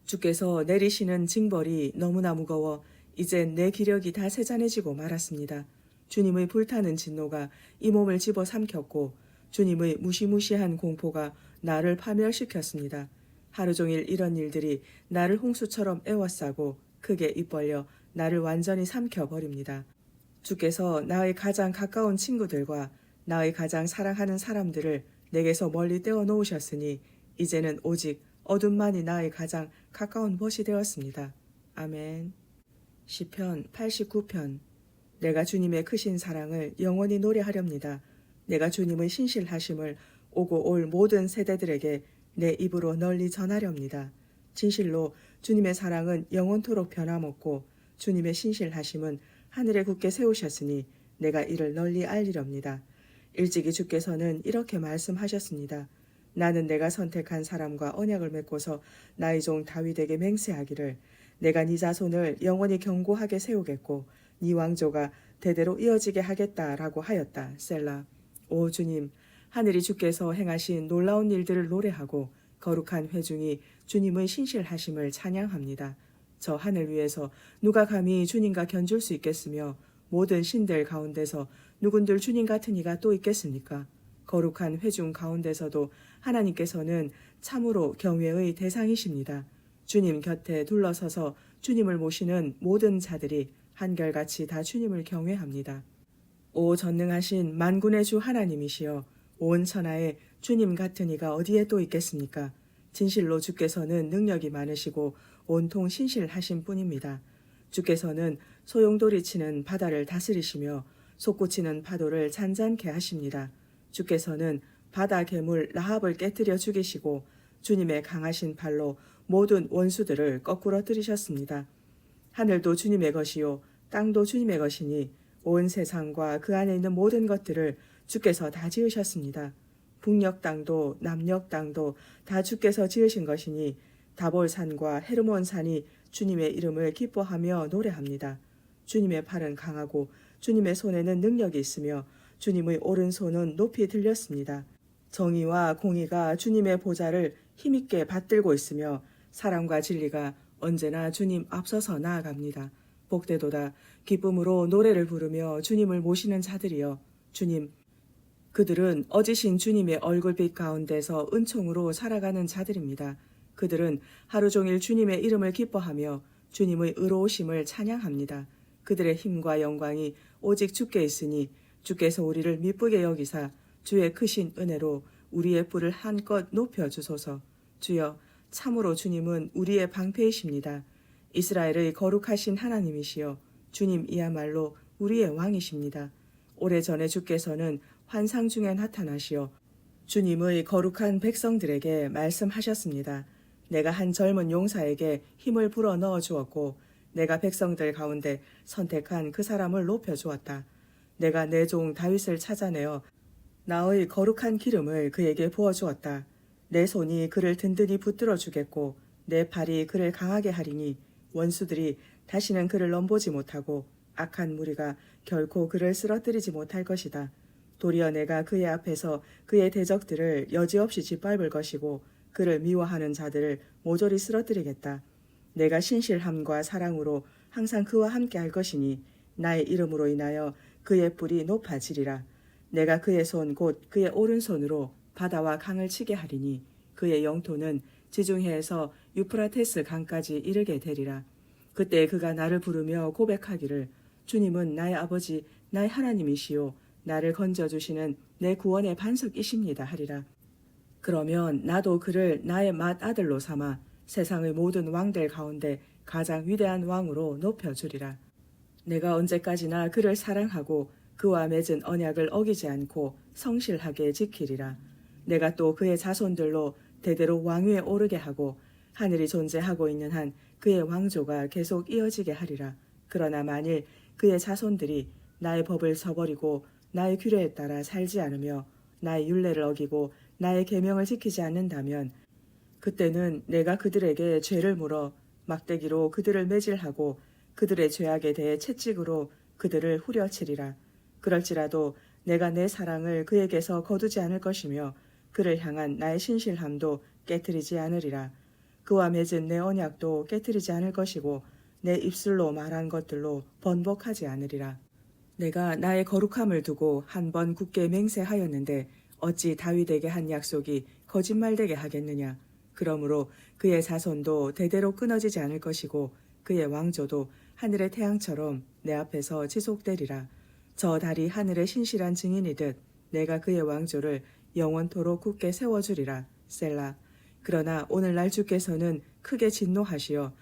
주께서 내리시는 징벌이 너무나 무거워 이젠 내 기력이 다 세잔해지고 말았습니다. 주님의 불타는 진노가 이 몸을 집어삼켰고 주님의 무시무시한 공포가 나를 파멸시켰습니다. 하루 종일 이런 일들이 나를 홍수처럼 에워싸고 크게 입 벌려 나를 완전히 삼켜버립니다. 주께서 나의 가장 가까운 친구들과 나의 가장 사랑하는 사람들을 내게서 멀리 떼어 놓으셨으니 이제는 오직 어둠만이 나의 가장 가까운 벗이 되었습니다. 아멘. 시편 89편. 내가 주님의 크신 사랑을 영원히 노래하렵니다. 내가 주님의 신실하심을 오고 올 모든 세대들에게 내 입으로 널리 전하렵니다. 진실로 주님의 사랑은 영원토록 변함없고 주님의 신실하심은 하늘에 굳게 세우셨으니 내가 이를 널리 알리렵니다. 일찍이 주께서는 이렇게 말씀하셨습니다. 나는 내가 선택한 사람과 언약을 맺고서 나의 종 다윗에게 맹세하기를 내가 네 자손을 영원히 견고하게 세우겠고 네 왕조가 대대로 이어지게 하겠다라고 하였다. 셀라. 오 주님, 하늘이 주께서 행하신 놀라운 일들을 노래하고 거룩한 회중이 주님의 신실하심을 찬양합니다. 저 하늘 위에서 누가 감히 주님과 견줄 수 있겠으며 모든 신들 가운데서 누군들 주님 같은 이가 또 있겠습니까? 거룩한 회중 가운데서도 하나님께서는 참으로 경외의 대상이십니다. 주님 곁에 둘러서서 주님을 모시는 모든 자들이 한결같이 다 주님을 경외합니다. 오 전능하신 만군의 주 하나님이시여, 온 천하에 주님 같은 이가 어디에 또 있겠습니까? 진실로 주께서는 능력이 많으시고 온통 신실하신 뿐입니다. 주께서는 소용돌이치는 바다를 다스리시며 솟구치는 파도를 잔잔케 하십니다. 주께서는 바다 괴물 라합을 깨뜨려 죽이시고 주님의 강하신 팔로 모든 원수들을 거꾸로 들이셨습니다. 하늘도 주님의 것이요 땅도 주님의 것이니 온 세상과 그 안에 있는 모든 것들을 주께서 다 지으셨습니다. 북녘 땅도 남녘 땅도 다 주께서 지으신 것이니 다볼산과 헤르몬 산이 주님의 이름을 기뻐하며 노래합니다. 주님의 팔은 강하고 주님의 손에는 능력이 있으며 주님의 오른손은 높이 들렸습니다. 정의와 공의가 주님의 보좌를 힘있게 받들고 있으며 사랑과 진리가 언제나 주님 앞서서 나아갑니다. 복되도다. 기쁨으로 노래를 부르며 주님을 모시는 자들이여. 주님, 그들은 어지신 주님의 얼굴빛 가운데서 은총으로 살아가는 자들입니다. 그들은 하루 종일 주님의 이름을 기뻐하며 주님의 의로우심을 찬양합니다. 그들의 힘과 영광이 오직 주께 있으니 주께서 우리를 미쁘게 여기사 주의 크신 은혜로 우리의 뿔을 한껏 높여주소서. 주여, 참으로 주님은 우리의 방패이십니다. 이스라엘의 거룩하신 하나님이시여 주님이야말로 우리의 왕이십니다. 오래전에 주께서는 환상 중에 나타나시어 주님의 거룩한 백성들에게 말씀하셨습니다. 내가 한 젊은 용사에게 힘을 불어 넣어 주었고 내가 백성들 가운데 선택한 그 사람을 높여 주었다. 내가 내 종 다윗을 찾아내어 나의 거룩한 기름을 그에게 부어 주었다. 내 손이 그를 든든히 붙들어 주겠고 내 팔이 그를 강하게 하리니 원수들이 다시는 그를 넘보지 못하고 악한 무리가 결코 그를 쓰러뜨리지 못할 것이다. 도리어 내가 그의 앞에서 그의 대적들을 여지없이 짓밟을 것이고 그를 미워하는 자들을 모조리 쓰러뜨리겠다. 내가 신실함과 사랑으로 항상 그와 함께 할 것이니 나의 이름으로 인하여 그의 뿔이 높아지리라. 내가 그의 손 곧 그의 오른손으로 바다와 강을 치게 하리니 그의 영토는 지중해에서 유프라테스 강까지 이르게 되리라. 그때 그가 나를 부르며 고백하기를 주님은 나의 아버지 나의 하나님이시요 나를 건져주시는 내 구원의 반석이십니다 하리라. 그러면 나도 그를 나의 맏아들로 삼아 세상의 모든 왕들 가운데 가장 위대한 왕으로 높여주리라. 내가 언제까지나 그를 사랑하고 그와 맺은 언약을 어기지 않고 성실하게 지키리라. 내가 또 그의 자손들로 대대로 왕위에 오르게 하고 하늘이 존재하고 있는 한 그의 왕조가 계속 이어지게 하리라. 그러나 만일 그의 자손들이 나의 법을 저버리고 나의 규례에 따라 살지 않으며 나의 율례를 어기고 나의 계명을 지키지 않는다면 그때는 내가 그들에게 죄를 물어 막대기로 그들을 매질하고 그들의 죄악에 대해 채찍으로 그들을 후려치리라. 그럴지라도 내가 내 사랑을 그에게서 거두지 않을 것이며 그를 향한 나의 신실함도 깨뜨리지 않으리라. 그와 맺은 내 언약도 깨뜨리지 않을 것이고 내 입술로 말한 것들로 번복하지 않으리라. 내가 나의 거룩함을 두고 한 번 굳게 맹세하였는데 어찌 다윗에게 한 약속이 거짓말되게 하겠느냐. 그러므로 그의 자손도 대대로 끊어지지 않을 것이고 그의 왕조도 하늘의 태양처럼 내 앞에서 지속되리라. 저 달이 하늘의 신실한 증인이듯 내가 그의 왕조를 영원토록 굳게 세워주리라. 셀라. 그러나 오늘날 주께서는 크게 진노하시어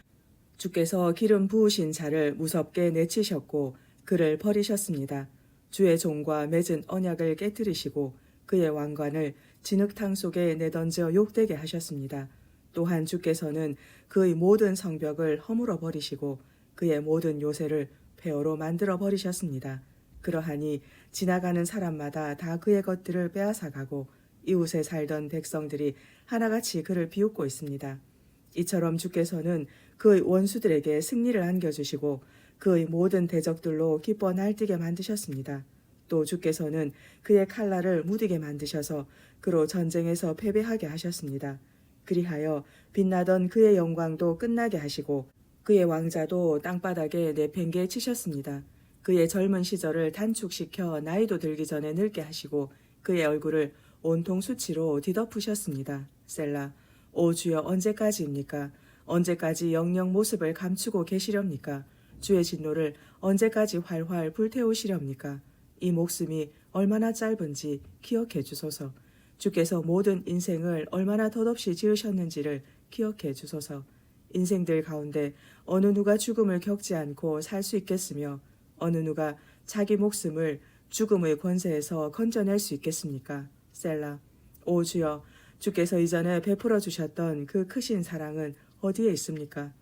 주께서 기름 부으신 자를 무섭게 내치셨고 그를 버리셨습니다. 주의 종과 맺은 언약을 깨뜨리시고 그의 왕관을 진흙탕 속에 내던져 욕되게 하셨습니다. 또한 주께서는 그의 모든 성벽을 허물어 버리시고 그의 모든 요새를 폐허로 만들어 버리셨습니다. 그러하니 지나가는 사람마다 다 그의 것들을 빼앗아가고 이웃에 살던 백성들이 하나같이 그를 비웃고 있습니다. 이처럼 주께서는 그의 원수들에게 승리를 안겨주시고 그의 모든 대적들로 기뻐 날뛰게 만드셨습니다. 또 주께서는 그의 칼날을 무디게 만드셔서 그로 전쟁에서 패배하게 하셨습니다. 그리하여 빛나던 그의 영광도 끝나게 하시고 그의 왕자도 땅바닥에 내팽개 치셨습니다. 그의 젊은 시절을 단축시켜 나이도 들기 전에 늙게 하시고 그의 얼굴을 온통 수치로 뒤덮으셨습니다. 셀라. 오 주여 언제까지입니까? 언제까지 영영 모습을 감추고 계시렵니까? 주의 진노를 언제까지 활활 불태우시렵니까? 이 목숨이 얼마나 짧은지 기억해 주소서. 주께서 모든 인생을 얼마나 덧없이 지으셨는지를 기억해 주소서. 인생들 가운데 어느 누가 죽음을 겪지 않고 살 수 있겠으며 어느 누가 자기 목숨을 죽음의 권세에서 건져낼 수 있겠습니까? 셀라. 오 주여, 주께서 이전에 베풀어 주셨던 그 크신 사랑은 어디에 있습니까?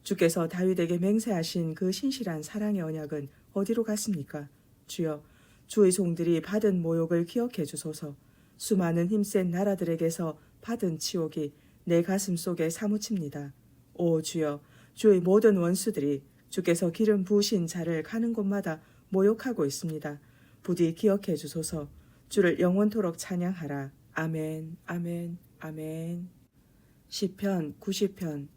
주께서 다윗에게 맹세하신 그 신실한 사랑의 언약은 어디로 갔습니까? 주여, 주의 종들이 받은 모욕을 기억해 주소서. 수많은 힘센 나라들에게서 받은 치욕이 내 가슴 속에 사무칩니다. 오 주여, 주의 모든 원수들이 주께서 기름 부으신 자를 가는 곳마다 모욕하고 있습니다. 부디 기억해 주소서. 주를 영원토록 찬양하라. 아멘, 아멘, 아멘. 시편 90편.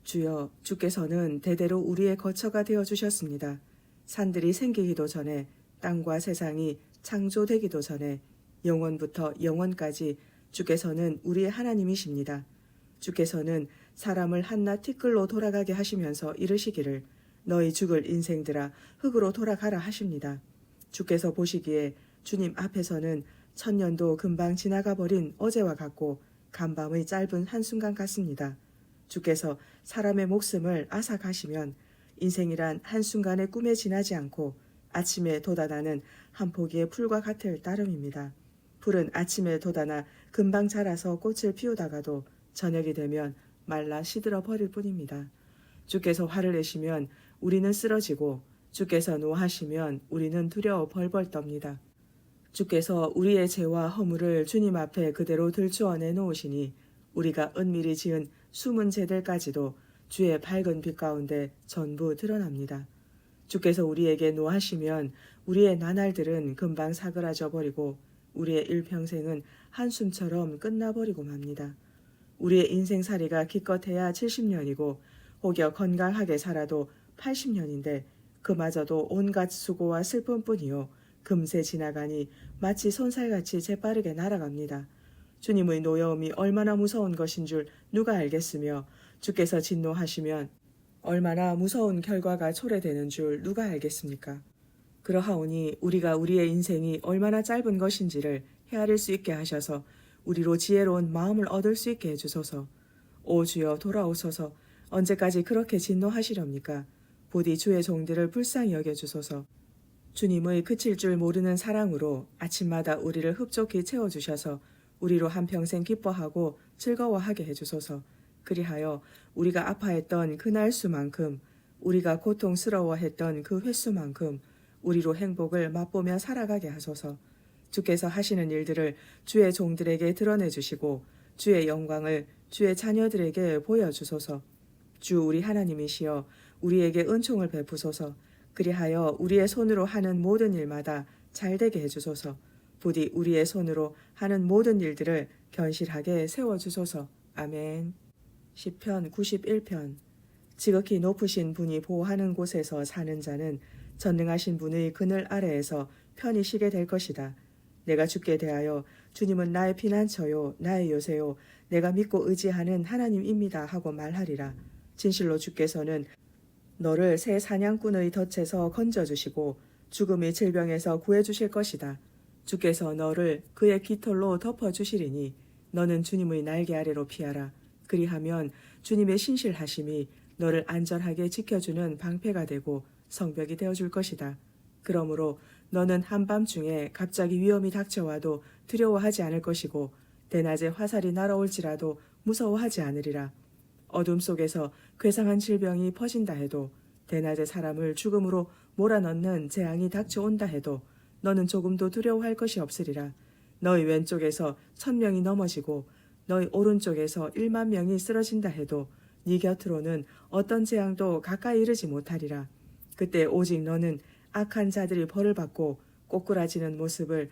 주여, 주께서는 대대로 우리의 거처가 되어주셨습니다. 산들이 생기기도 전에 땅과 세상이 창조되기도 전에 영원부터 영원까지 주께서는 우리의 하나님이십니다. 주께서는 사람을 한낱 티끌로 돌아가게 하시면서 이르시기를 너희 죽을 인생들아 흙으로 돌아가라 하십니다. 주께서 보시기에 주님 앞에서는 천년도 금방 지나가 버린 어제와 같고 간밤의 짧은 한순간 같습니다. 주께서 사람의 목숨을 앗아가시면 인생이란 한순간의 꿈에 지나지 않고 아침에 돋아나는 한 포기의 풀과 같을 따름입니다. 풀은 아침에 돋아나 금방 자라서 꽃을 피우다가도 저녁이 되면 말라 시들어 버릴 뿐입니다. 주께서 화를 내시면 우리는 쓰러지고 주께서 노하시면 우리는 두려워 벌벌 떱니다. 주께서 우리의 죄와 허물을 주님 앞에 그대로 들추어 내놓으시니 우리가 은밀히 지은 숨은 죄들까지도 주의 밝은 빛 가운데 전부 드러납니다. 주께서 우리에게 노하시면 우리의 나날들은 금방 사그라져 버리고 우리의 일평생은 한숨처럼 끝나버리고 맙니다. 우리의 인생살이가 기껏해야 70년이고 혹여 건강하게 살아도 80년인데 그마저도 온갖 수고와 슬픔뿐이요 금세 지나가니 마치 손살같이 재빠르게 날아갑니다. 주님의 노여움이 얼마나 무서운 것인 줄 누가 알겠으며 주께서 진노하시면 얼마나 무서운 결과가 초래되는 줄 누가 알겠습니까? 그러하오니 우리가 우리의 인생이 얼마나 짧은 것인지를 헤아릴 수 있게 하셔서 우리로 지혜로운 마음을 얻을 수 있게 해주소서. 오 주여 돌아오소서. 언제까지 그렇게 진노하시렵니까? 부디 주의 종들을 불쌍히 여겨주소서. 주님의 그칠 줄 모르는 사랑으로 아침마다 우리를 흡족히 채워주셔서 우리로 한평생 기뻐하고 즐거워하게 해주소서. 그리하여 우리가 아파했던 그날 수만큼 우리가 고통스러워했던 그 횟수만큼 우리로 행복을 맛보며 살아가게 하소서. 주께서 하시는 일들을 주의 종들에게 드러내주시고 주의 영광을 주의 자녀들에게 보여주소서. 주 우리 하나님이시여 우리에게 은총을 베푸소서. 그리하여 우리의 손으로 하는 모든 일마다 잘되게 해주소서. 부디 우리의 손으로 하는 모든 일들을 견실하게 세워주소서. 아멘. 시편 91편. 지극히 높으신 분이 보호하는 곳에서 사는 자는 전능하신 분의 그늘 아래에서 편히 쉬게 될 것이다. 내가 주께 대하여 주님은 나의 피난처요 나의 요새요 내가 믿고 의지하는 하나님입니다 하고 말하리라. 진실로 주께서는 너를 새 사냥꾼의 덫에서 건져주시고 죽음의 질병에서 구해주실 것이다. 주께서 너를 그의 깃털로 덮어주시리니 너는 주님의 날개 아래로 피하라. 그리하면 주님의 신실하심이 너를 안전하게 지켜주는 방패가 되고 성벽이 되어줄 것이다. 그러므로 너는 한밤중에 갑자기 위험이 닥쳐와도 두려워하지 않을 것이고 대낮에 화살이 날아올지라도 무서워하지 않으리라. 어둠 속에서 괴상한 질병이 퍼진다 해도 대낮에 사람을 죽음으로 몰아넣는 재앙이 닥쳐온다 해도 너는 조금도 두려워할 것이 없으리라. 너희 왼쪽에서 1000명이 넘어지고 너희 오른쪽에서 1만 명이 쓰러진다 해도 네 곁으로는 어떤 재앙도 가까이 이르지 못하리라. 그때 오직 너는 악한 자들이 벌을 받고 꼬꾸라지는 모습을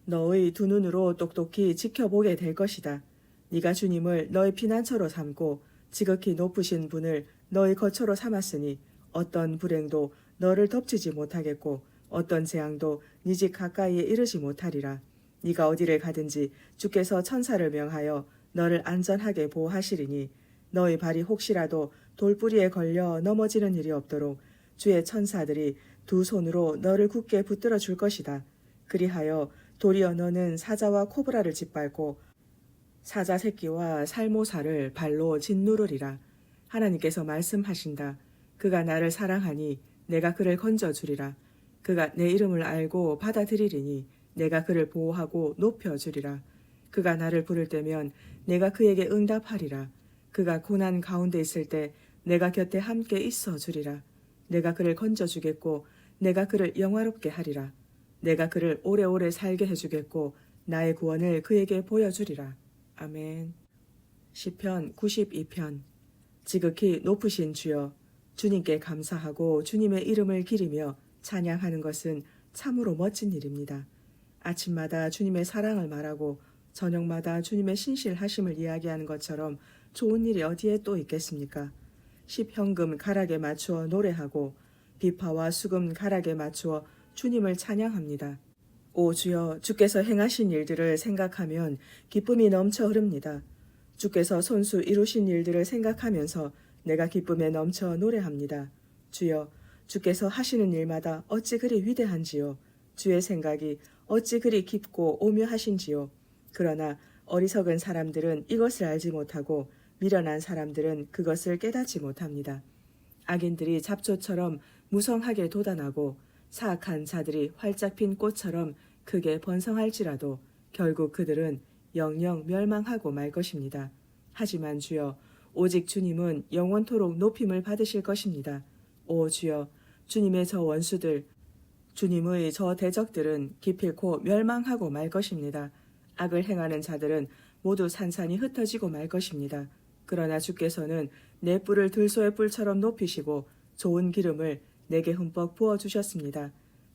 너의 두 눈으로 똑똑히 지켜보게 될 것이다. 네가 주님을 너의 피난처로 삼고 지극히 높으신 분을 너의 거처로 삼았으니 어떤 불행도 너를 덮치지 못하겠고 어떤 재앙도 네 집 가까이에 이르지 못하리라. 네가 어디를 가든지 주께서 천사를 명하여 너를 안전하게 보호하시리니 너의 발이 혹시라도 돌뿌리에 걸려 넘어지는 일이 없도록 주의 천사들이 두 손으로 너를 굳게 붙들어 줄 것이다. 그리하여 도리어 너는 사자와 코브라를 짓밟고 사자 새끼와 살모사를 발로 짓누르리라. 하나님께서 말씀하신다. 그가 나를 사랑하니 내가 그를 건져주리라. 그가 내 이름을 알고 받아들이리니 내가 그를 보호하고 높여주리라. 그가 나를 부를 때면 내가 그에게 응답하리라. 그가 고난 가운데 있을 때 내가 곁에 함께 있어 주리라. 내가 그를 건져주겠고 내가 그를 영화롭게 하리라. 내가 그를 오래오래 살게 해주겠고 나의 구원을 그에게 보여주리라. 아멘. 시편 92편. 지극히 높으신 주여, 주님께 감사하고 주님의 이름을 기리며 찬양하는 것은 참으로 멋진 일입니다. 아침마다 주님의 사랑을 말하고 저녁마다 주님의 신실하심을 이야기하는 것처럼 좋은 일이 어디에 또 있겠습니까? 십현금 가락에 맞추어 노래하고 비파와 수금 가락에 맞추어 주님을 찬양합니다. 오 주여, 주께서 행하신 일들을 생각하면 기쁨이 넘쳐 흐릅니다. 주께서 손수 이루신 일들을 생각하면서 내가 기쁨에 넘쳐 노래합니다. 주여, 주께서 하시는 일마다 어찌 그리 위대한지요. 주의 생각이 어찌 그리 깊고 오묘하신지요. 그러나 어리석은 사람들은 이것을 알지 못하고 미련한 사람들은 그것을 깨닫지 못합니다. 악인들이 잡초처럼 무성하게 돋아나고 사악한 자들이 활짝 핀 꽃처럼 크게 번성할지라도 결국 그들은 영영 멸망하고 말 것입니다. 하지만 주여, 오직 주님은 영원토록 높임을 받으실 것입니다. 오 주여, 주님의 저 원수들, 주님의 저 대적들은 기필코 멸망하고 말 것입니다. 악을 행하는 자들은 모두 산산이 흩어지고 말 것입니다. 그러나 주께서는 내 뿔을 들소의 뿔처럼 높이시고 좋은 기름을 내게 흠뻑 부어주셨습니다.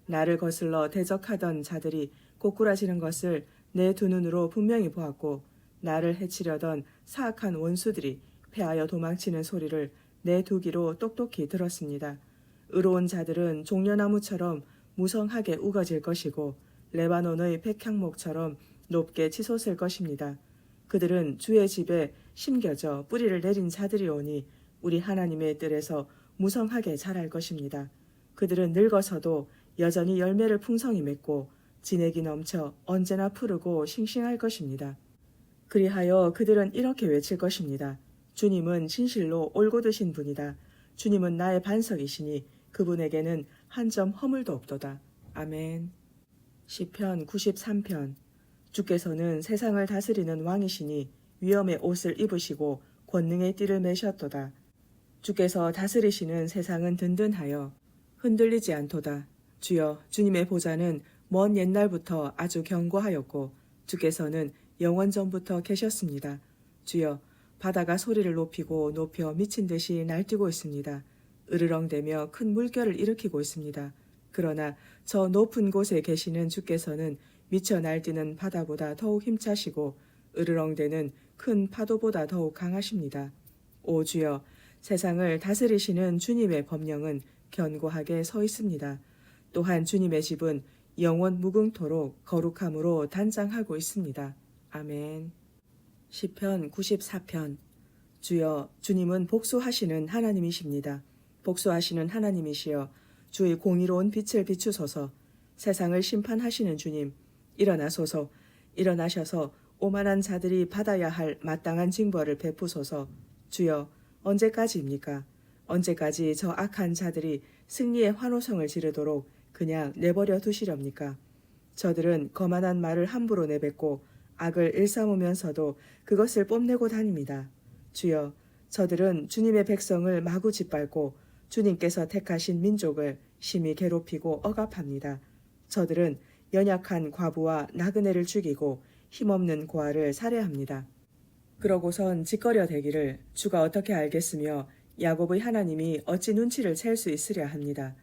나를 거슬러 대적하던 자들이 고꾸라지는 것을 내 두 눈으로 분명히 보았고 나를 해치려던 사악한 원수들이 패하여 도망치는 소리를 내 두 귀로 똑똑히 들었습니다. 의로운 자들은 종려나무처럼 무성하게 우거질 것이고 레바논의 백향목처럼 높게 치솟을 것입니다. 그들은 주의 집에 심겨져 뿌리를 내린 자들이 오니 우리 하나님의 뜰에서 무성하게 자랄 것입니다. 그들은 늙어서도 여전히 열매를 풍성히 맺고 진액이 넘쳐 언제나 푸르고 싱싱할 것입니다. 그리하여 그들은 이렇게 외칠 것입니다. 주님은 진실로 올곧으신 분이다. 주님은 나의 반석이시니 그분에게는 한 점 허물도 없도다. 아멘. 시편 93편. 주께서는 세상을 다스리는 왕이시니 위엄의 옷을 입으시고 권능의 띠를 매셨도다. 주께서 다스리시는 세상은 든든하여 흔들리지 않도다. 주여, 주님의 보좌는 먼 옛날부터 아주 견고하였고 주께서는 영원전부터 계셨습니다. 주여, 바다가 소리를 높이고 높여 미친 듯이 날뛰고 있습니다. 으르렁대며 큰 물결을 일으키고 있습니다. 그러나 저 높은 곳에 계시는 주께서는 미쳐 날뛰는 바다보다 더욱 힘차시고 으르렁대는 큰 파도보다 더욱 강하십니다. 오 주여, 세상을 다스리시는 주님의 법령은 견고하게 서 있습니다. 또한 주님의 집은 영원 무궁토록 거룩함으로 단장하고 있습니다. 아멘. 시편 94편. 주여, 주님은 복수하시는 하나님이십니다. 복수하시는 하나님이시여, 주의 공의로운 빛을 비추소서. 세상을 심판하시는 주님, 일어나소서. 일어나셔서 오만한 자들이 받아야 할 마땅한 징벌을 베푸소서. 주여, 언제까지입니까? 언제까지 저 악한 자들이 승리의 환호성을 지르도록 그냥 내버려 두시렵니까? 저들은 거만한 말을 함부로 내뱉고 악을 일삼으면서도 그것을 뽐내고 다닙니다. 주여, 저들은 주님의 백성을 마구 짓밟고 주님께서 택하신 민족을 심히 괴롭히고 억압합니다. 저들은 연약한 과부와 나그네를 죽이고 힘없는 고아를 살해합니다. 그러고선 짓거려 대기를 주가 어떻게 알겠으며 야곱의 하나님이 어찌 눈치를 챌 수 있으랴 합니다.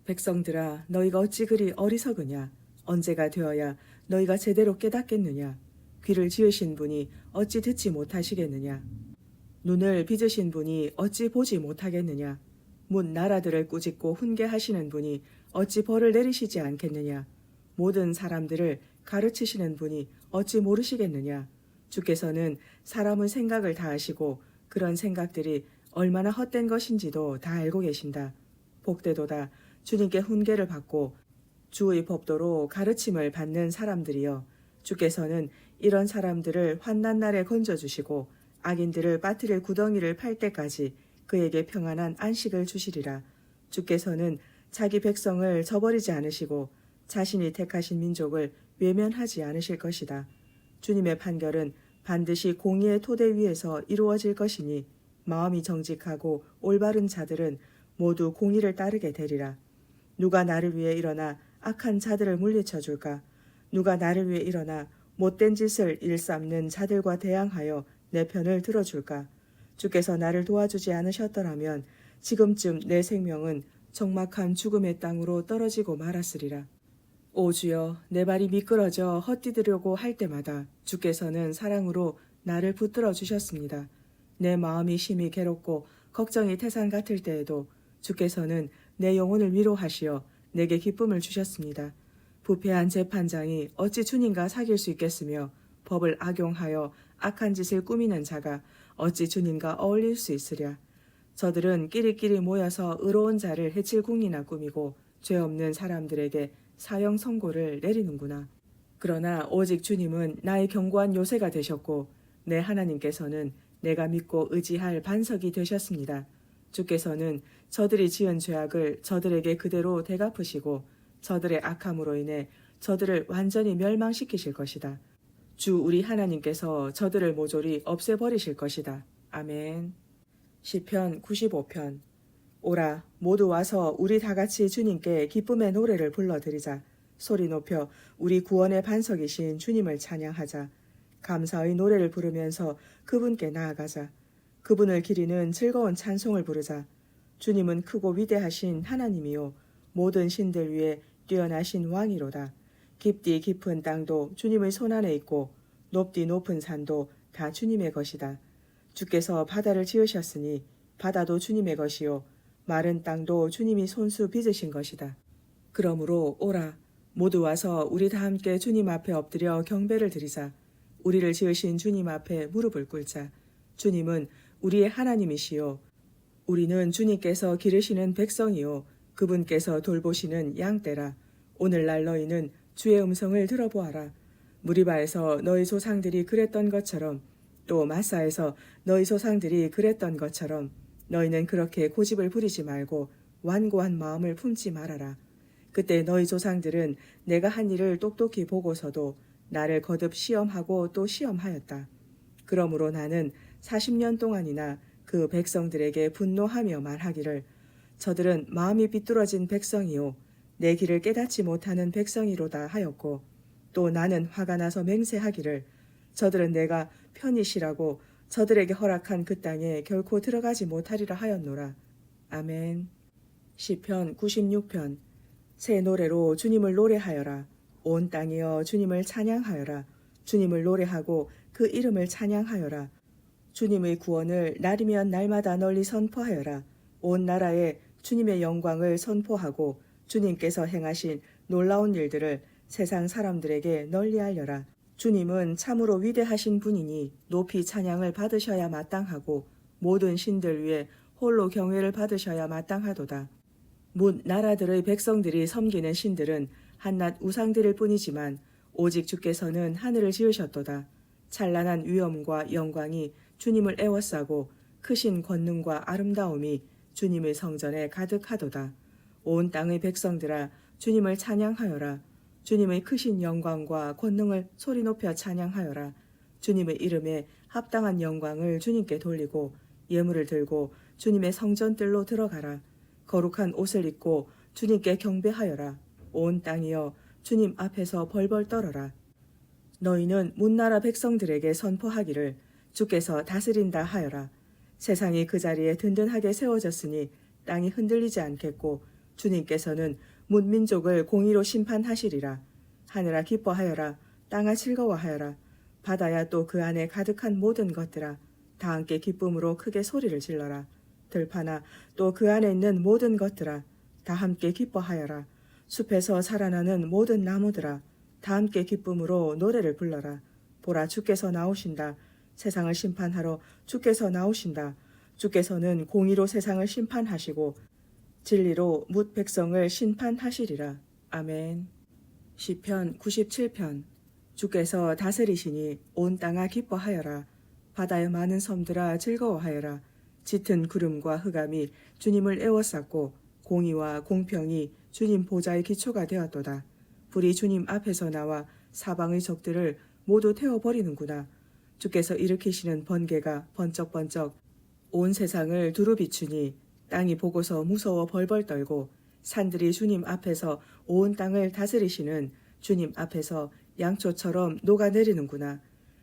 백성들아, 너희가 어찌 그리 어리석으냐? 언제가 되어야 너희가 제대로 깨닫겠느냐? 귀를 지으신 분이 어찌 듣지 못하시겠느냐? 눈을 빚으신 분이 어찌 보지 못하겠느냐? 문 나라들을 꾸짖고 훈계하시는 분이 어찌 벌을 내리시지 않겠느냐? 모든 사람들을 가르치시는 분이 어찌 모르시겠느냐? 주께서는 사람의 생각을 다 아시고 그런 생각들이 얼마나 헛된 것인지도 다 알고 계신다. 복되도다. 주님께 훈계를 받고 주의 법도로 가르침을 받는 사람들이여. 주께서는 이런 사람들을 환난 날에 건져주시고 악인들을 빠뜨릴 구덩이를 팔 때까지 그에게 평안한 안식을 주시리라. 주께서는 자기 백성을 저버리지 않으시고 자신이 택하신 민족을 외면하지 않으실 것이다. 주님의 판결은 반드시 공의의 토대 위에서 이루어질 것이니 마음이 정직하고 올바른 자들은 모두 공의를 따르게 되리라. 누가 나를 위해 일어나 악한 자들을 물리쳐 줄까? 누가 나를 위해 일어나 못된 짓을 일삼는 자들과 대항하여 내 편을 들어줄까? 주께서 나를 도와주지 않으셨더라면 지금쯤 내 생명은 적막한 죽음의 땅으로 떨어지고 말았으리라. 오 주여, 내 발이 미끄러져 헛디디려고 할 때마다 주께서는 사랑으로 나를 붙들어 주셨습니다. 내 마음이 심히 괴롭고 걱정이 태산 같을 때에도 주께서는 내 영혼을 위로하시어 내게 기쁨을 주셨습니다. 부패한 재판장이 어찌 주님과 사귈 수 있겠으며 법을 악용하여 악한 짓을 꾸미는 자가 어찌 주님과 어울릴 수 있으랴. 저들은 끼리끼리 모여서 의로운 자를 해칠 궁리나 꾸미고 죄 없는 사람들에게 사형 선고를 내리는구나. 그러나 오직 주님은 나의 견고한 요새가 되셨고 내 하나님께서는 내가 믿고 의지할 반석이 되셨습니다. 주께서는 저들이 지은 죄악을 저들에게 그대로 되갚으시고 저들의 악함으로 인해 저들을 완전히 멸망시키실 것이다. 주 우리 하나님께서 저들을 모조리 없애버리실 것이다. 아멘. 시편 95편. 오라 모두 와서 우리 다같이 주님께 기쁨의 노래를 불러드리자. 소리 높여 우리 구원의 반석이신 주님을 찬양하자. 감사의 노래를 부르면서 그분께 나아가자. 그분을 기리는 즐거운 찬송을 부르자. 주님은 크고 위대하신 하나님이요 모든 신들 위에 뛰어나신 왕이로다. 깊디 깊은 땅도 주님의 손안에 있고 높디 높은 산도 다 주님의 것이다. 주께서 바다를 지으셨으니 바다도 주님의 것이요 마른 땅도 주님이 손수 빚으신 것이다. 그러므로 오라 모두 와서 우리 다 함께 주님 앞에 엎드려 경배를 드리자. 우리를 지으신 주님 앞에 무릎을 꿇자. 주님은 우리의 하나님이시요 우리는 주님께서 기르시는 백성이요 그분께서 돌보시는 양떼라. 오늘날 너희는 주의 음성을 들어보아라. 무리바에서 너희 조상들이 그랬던 것처럼 또 마사에서 너희 조상들이 그랬던 것처럼 너희는 그렇게 고집을 부리지 말고 완고한 마음을 품지 말아라. 그때 너희 조상들은 내가 한 일을 똑똑히 보고서도 나를 거듭 시험하고 또 시험하였다. 그러므로 나는 40년 동안이나 그 백성들에게 분노하며 말하기를 저들은 마음이 삐뚤어진 백성이요 내 길을 깨닫지 못하는 백성이로다 하였고 또 나는 화가 나서 맹세하기를 저들은 내가 편히 쉬라고 저들에게 허락한 그 땅에 결코 들어가지 못하리라 하였노라. 아멘. 시편 96편. 새 노래로 주님을 노래하여라. 온 땅이여 주님을 찬양하여라. 주님을 노래하고 그 이름을 찬양하여라. 주님의 구원을 날이면 날마다 널리 선포하여라. 온 나라에 주님의 영광을 선포하고 주님께서 행하신 놀라운 일들을 세상 사람들에게 널리 알려라. 주님은 참으로 위대하신 분이니 높이 찬양을 받으셔야 마땅하고 모든 신들 위에 홀로 경외를 받으셔야 마땅하도다. 문 나라들의 백성들이 섬기는 신들은 한낱 우상들일 뿐이지만 오직 주께서는 하늘을 지으셨도다. 찬란한 위엄과 영광이 주님을 애워싸고 크신 권능과 아름다움이 주님의 성전에 가득하도다. 온 땅의 백성들아 주님을 찬양하여라. 주님의 크신 영광과 권능을 소리 높여 찬양하여라. 주님의 이름에 합당한 영광을 주님께 돌리고 예물을 들고 주님의 성전뜰로 들어가라. 거룩한 옷을 입고 주님께 경배하여라. 온 땅이여 주님 앞에서 벌벌 떨어라. 너희는 문나라 백성들에게 선포하기를 주께서 다스린다 하여라. 세상이 그 자리에 든든하게 세워졌으니 땅이 흔들리지 않겠고 주님께서는 문민족을 공의로 심판하시리라. 하늘아 기뻐하여라. 땅아 즐거워하여라. 바다야 또 그 안에 가득한 모든 것들아 다 함께 기쁨으로 크게 소리를 질러라. 들판아 또 그 안에 있는 모든 것들아 다 함께 기뻐하여라. 숲에서 살아나는 모든 나무들아 다 함께 기쁨으로 노래를 불러라. 보라 주께서 나오신다. 세상을 심판하러 주께서 나오신다. 주께서는 공의로 세상을 심판하시고 진리로 뭇 백성을 심판하시리라. 아멘. 시편 97편. 주께서 다스리시니 온 땅아 기뻐하여라. 바다의 많은 섬들아 즐거워하여라. 짙은 구름과 흑암이 주님을 애워쌌고 공의와 공평이 주님 보좌의 기초가 되었도다. 불이 주님 앞에서 나와 사방의 적들을 모두 태워버리는구나. 주께서 일으키시는 번개가 번쩍번쩍 온 세상을 두루 비추니 땅이 보고서 무서워 벌벌 떨고 산들이 주님 앞에서 온 땅을 다스리시는 주님 앞에서 양초처럼 녹아내리는구나.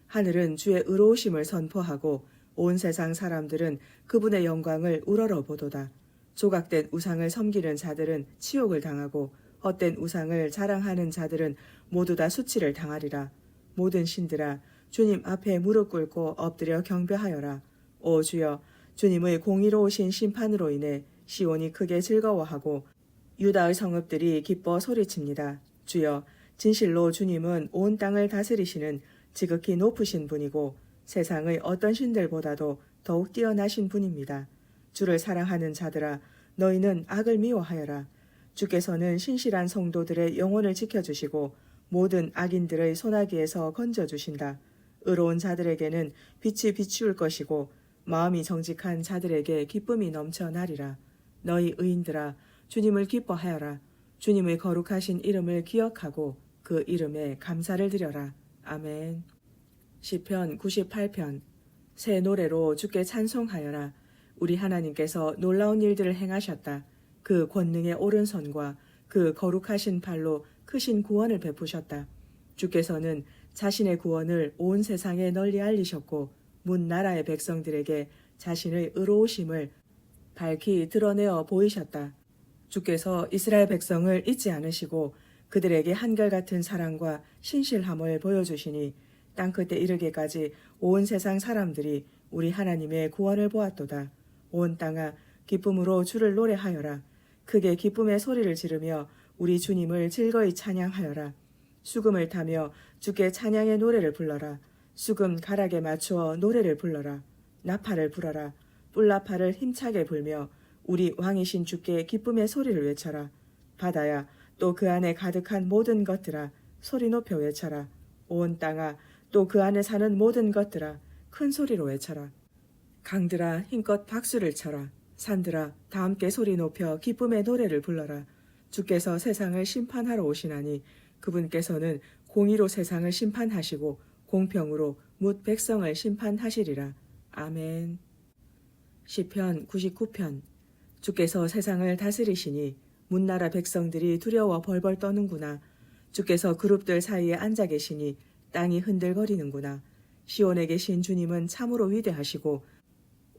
하늘은 주의 의로우심을 선포하고 온 세상 사람들은 그분의 영광을 우러러 보도다. 조각된 우상을 섬기는 자들은 치욕을 당하고 헛된 우상을 자랑하는 자들은 모두 다 수치를 당하리라. 모든 신들아 주님 앞에 무릎 꿇고 엎드려 경배하여라. 오 주여 주님의 공의로우신 심판으로 인해 시온이 크게 즐거워하고 유다의 성읍들이 기뻐 소리칩니다. 주여 진실로 주님은 온 땅을 다스리시는 지극히 높으신 분이고 세상의 어떤 신들보다도 더욱 뛰어나신 분입니다. 주를 사랑하는 자들아, 너희는 악을 미워하여라. 주께서는 신실한 성도들의 영혼을 지켜주시고 모든 악인들의 소나기에서 건져주신다. 의로운 자들에게는 빛이 비추울 것이고 마음이 정직한 자들에게 기쁨이 넘쳐나리라. 너희 의인들아, 주님을 기뻐하여라. 주님의 거룩하신 이름을 기억하고 그 이름에 감사를 드려라. 아멘. 시편 98편. 새 노래로 주께 찬송하여라. 우리 하나님께서 놀라운 일들을 행하셨다. 그 권능의 오른손과 그 거룩하신 팔로 크신 구원을 베푸셨다. 주께서는 자신의 구원을 온 세상에 널리 알리셨고 문 나라의 백성들에게 자신의 의로우심을 밝히 드러내어 보이셨다. 주께서 이스라엘 백성을 잊지 않으시고 그들에게 한결같은 사랑과 신실함을 보여주시니 땅끝에 이르기까지 온 세상 사람들이 우리 하나님의 구원을 보았도다. 온 땅아 기쁨으로 주를 노래하여라. 크게 기쁨의 소리를 지르며 우리 주님을 즐거이 찬양하여라. 수금을 타며 주께 찬양의 노래를 불러라. 수금 가락에 맞추어 노래를 불러라. 나팔을 불어라. 뿔나팔을 힘차게 불며 우리 왕이신 주께 기쁨의 소리를 외쳐라. 바다야, 또 그 안에 가득한 모든 것들아, 소리 높여 외쳐라. 온 땅아, 또 그 안에 사는 모든 것들아, 큰 소리로 외쳐라. 강들아, 힘껏 박수를 쳐라. 산들아, 다 함께 소리 높여 기쁨의 노래를 불러라. 주께서 세상을 심판하러 오시나니 그분께서는 공의로 세상을 심판하시고 공평으로 뭇 백성을 심판하시리라. 아멘. 시편 99편. 주께서 세상을 다스리시니 문나라 백성들이 두려워 벌벌 떠는구나. 주께서 그룹들 사이에 앉아 계시니 땅이 흔들거리는구나. 시온에 계신 주님은 참으로 위대하시고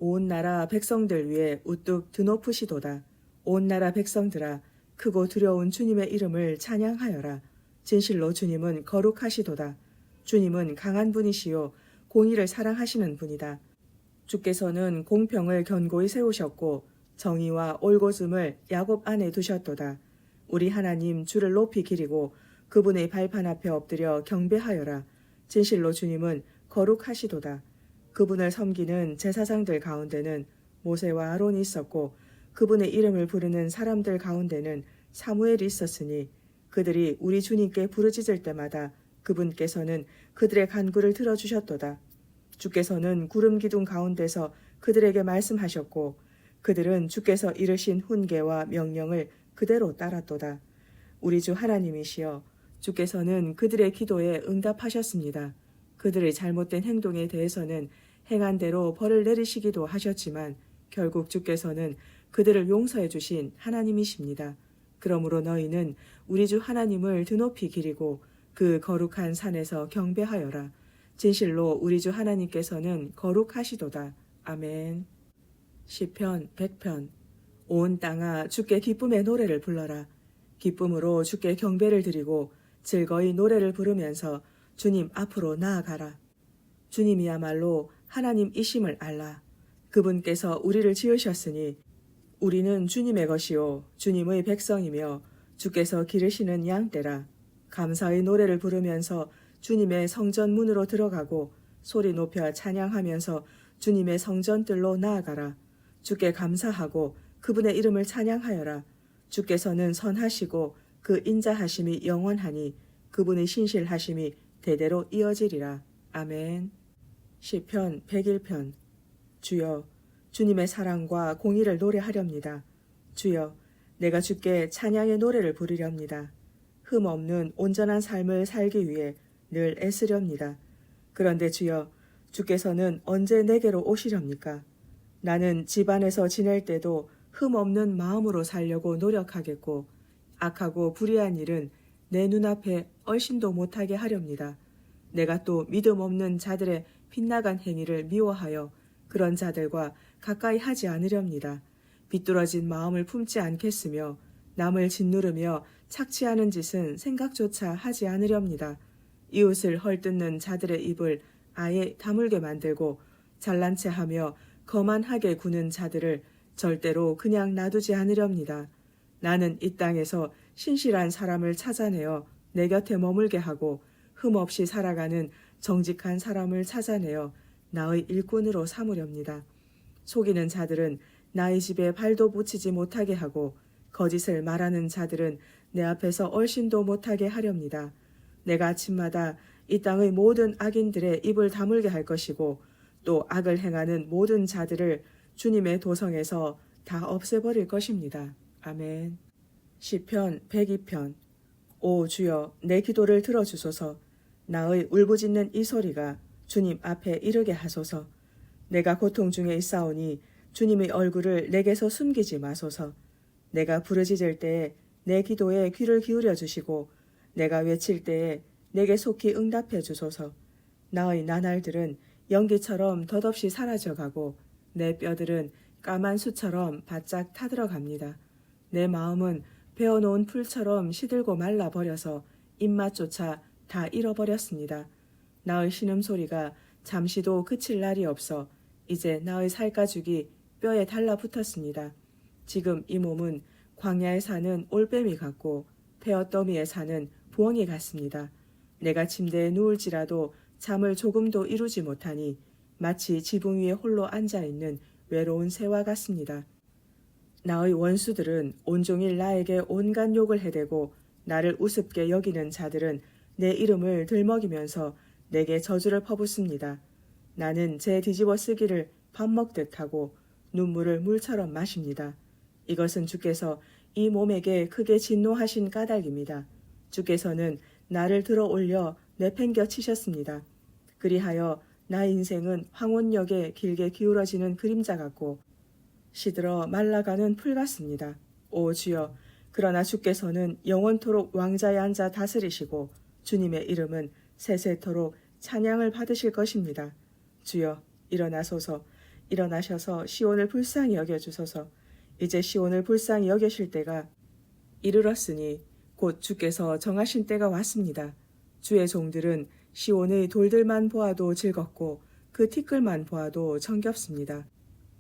온 나라 백성들 위에 우뚝 드높으시도다. 온 나라 백성들아, 크고 두려운 주님의 이름을 찬양하여라. 진실로 주님은 거룩하시도다. 주님은 강한 분이시요 공의를 사랑하시는 분이다. 주께서는 공평을 견고히 세우셨고 정의와 올곧음을 야곱 안에 두셨도다. 우리 하나님 주를 높이 기리고 그분의 발판 앞에 엎드려 경배하여라. 진실로 주님은 거룩하시도다. 그분을 섬기는 제사장들 가운데는 모세와 아론이 있었고 그분의 이름을 부르는 사람들 가운데는 사무엘이 있었으니 그들이 우리 주님께 부르짖을 때마다 그분께서는 그들의 간구를 들어주셨도다. 주께서는 구름 기둥 가운데서 그들에게 말씀하셨고 그들은 주께서 이르신 훈계와 명령을 그대로 따랐도다. 우리 주 하나님이시여, 주께서는 그들의 기도에 응답하셨습니다. 그들의 잘못된 행동에 대해서는 행한 대로 벌을 내리시기도 하셨지만 결국 주께서는 그들을 용서해 주신 하나님이십니다. 그러므로 너희는 우리 주 하나님을 드높이 기리고 그 거룩한 산에서 경배하여라. 진실로 우리 주 하나님께서는 거룩하시도다. 아멘. 시편 100편. 온 땅아, 주께 기쁨의 노래를 불러라. 기쁨으로 주께 경배를 드리고 즐거이 노래를 부르면서 주님 앞으로 나아가라. 주님이야말로 하나님이심을 알라. 그분께서 우리를 지으셨으니 우리는 주님의 것이요 주님의 백성이며 주께서 기르시는 양떼라. 감사의 노래를 부르면서 주님의 성전 문으로 들어가고 소리 높여 찬양하면서 주님의 성전들로 나아가라. 주께 감사하고 그분의 이름을 찬양하여라. 주께서는 선하시고 그 인자하심이 영원하니 그분의 신실하심이 대대로 이어지리라. 아멘. 시편 101편. 주여, 주님의 사랑과 공의를 노래하렵니다. 주여, 내가 주께 찬양의 노래를 부르렵니다. 흠 없는 온전한 삶을 살기 위해 늘 애쓰렵니다. 그런데 주여, 주께서는 언제 내게로 오시렵니까? 나는 집안에서 지낼 때도 흠 없는 마음으로 살려고 노력하겠고 악하고 불의한 일은 내 눈앞에 얼씬도 못하게 하렵니다. 내가 또 믿음 없는 자들의 빗나간 행위를 미워하여 그런 자들과 가까이 하지 않으렵니다. 비뚤어진 마음을 품지 않겠으며 남을 짓누르며 착취하는 짓은 생각조차 하지 않으렵니다. 이웃을 헐뜯는 자들의 입을 아예 다물게 만들고 잘난 체 하며 거만하게 구는 자들을 절대로 그냥 놔두지 않으렵니다. 나는 이 땅에서 신실한 사람을 찾아내어 내 곁에 머물게 하고 흠없이 살아가는 정직한 사람을 찾아내어 나의 일꾼으로 삼으렵니다. 속이는 자들은 나의 집에 발도 붙이지 못하게 하고 거짓을 말하는 자들은 내 앞에서 얼씬도 못하게 하렵니다. 내가 아침마다 이 땅의 모든 악인들의 입을 다물게 할 것이고 또 악을 행하는 모든 자들을 주님의 도성에서 다 없애버릴 것입니다. 아멘. 시편 102편. 오 주여, 내 기도를 들어주소서. 나의 울부짖는 이 소리가 주님 앞에 이르게 하소서. 내가 고통 중에 있사오니 주님의 얼굴을 내게서 숨기지 마소서. 내가 부르짖을 때에 내 기도에 귀를 기울여 주시고 내가 외칠 때에 내게 속히 응답해 주소서. 나의 나날들은 연기처럼 덧없이 사라져가고 내 뼈들은 까만 수처럼 바짝 타들어갑니다. 내 마음은 베어놓은 풀처럼 시들고 말라버려서 입맛조차 다 잃어버렸습니다. 나의 신음소리가 잠시도 그칠 날이 없어 이제 나의 살가죽이 뼈에 달라붙었습니다. 지금 이 몸은 광야에 사는 올빼미 같고 폐어더미에 사는 부엉이 같습니다. 내가 침대에 누울지라도 잠을 조금도 이루지 못하니 마치 지붕 위에 홀로 앉아있는 외로운 새와 같습니다. 나의 원수들은 온종일 나에게 온갖 욕을 해대고 나를 우습게 여기는 자들은 내 이름을 들먹이면서 내게 저주를 퍼붓습니다. 나는 제 뒤집어 쓰기를 밥 먹듯 하고 눈물을 물처럼 마십니다. 이것은 주께서 이 몸에게 크게 진노하신 까닭입니다. 주께서는 나를 들어 올려 내팽겨 치셨습니다. 그리하여 나의 인생은 황혼역에 길게 기울어지는 그림자 같고 시들어 말라가는 풀 같습니다. 오 주여, 그러나 주께서는 영원토록 왕자에 앉아 다스리시고 주님의 이름은 세세토록 찬양을 받으실 것입니다. 주여, 일어나소서. 일어나셔서 시온을 불쌍히 여겨주소서. 이제 시온을 불쌍히 여기실 때가 이르렀으니 곧 주께서 정하신 때가 왔습니다. 주의 종들은 시온의 돌들만 보아도 즐겁고 그 티끌만 보아도 정겹습니다.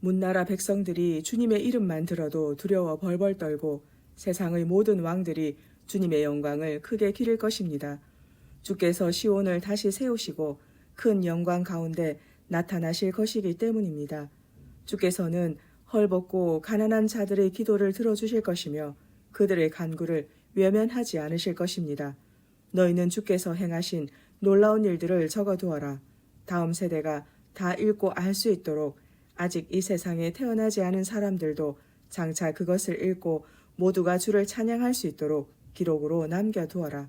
문나라 백성들이 주님의 이름만 들어도 두려워 벌벌 떨고 세상의 모든 왕들이 주님의 영광을 크게 기릴 것입니다. 주께서 시온을 다시 세우시고 큰 영광 가운데 나타나실 것이기 때문입니다. 주께서는 헐벗고 가난한 자들의 기도를 들어주실 것이며 그들의 간구를 외면하지 않으실 것입니다. 너희는 주께서 행하신 놀라운 일들을 적어두어라. 다음 세대가 다 읽고 알 수 있도록 아직 이 세상에 태어나지 않은 사람들도 장차 그것을 읽고 모두가 주를 찬양할 수 있도록 기록으로 남겨두어라.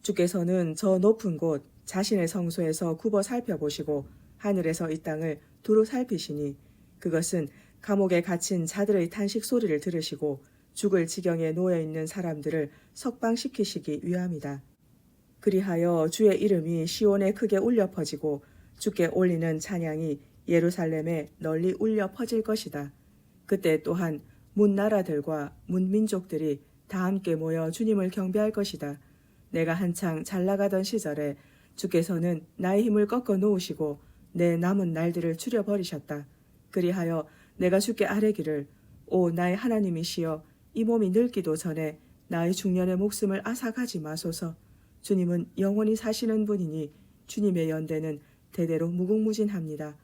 주께서는 저 높은 곳 자신의 성소에서 굽어 살펴보시고 하늘에서 이 땅을 두루 살피시니 그것은 감옥에 갇힌 자들의 탄식 소리를 들으시고 죽을 지경에 놓여 있는 사람들을 석방시키시기 위함이다. 그리하여 주의 이름이 시온에 크게 울려 퍼지고 주께 올리는 찬양이 예루살렘에 널리 울려 퍼질 것이다. 그때 또한 문나라들과 문민족들이 다 함께 모여 주님을 경배할 것이다. 내가 한창 잘 나가던 시절에 주께서는 나의 힘을 꺾어 놓으시고 내 남은 날들을 줄여버리셨다. 그리하여 내가 주께 아뢰기를 오 나의 하나님이시여 이 몸이 늙기도 전에 나의 중년의 목숨을 앗아가지 마소서. 주님은 영원히 사시는 분이니 주님의 연대는 대대로 무궁무진합니다.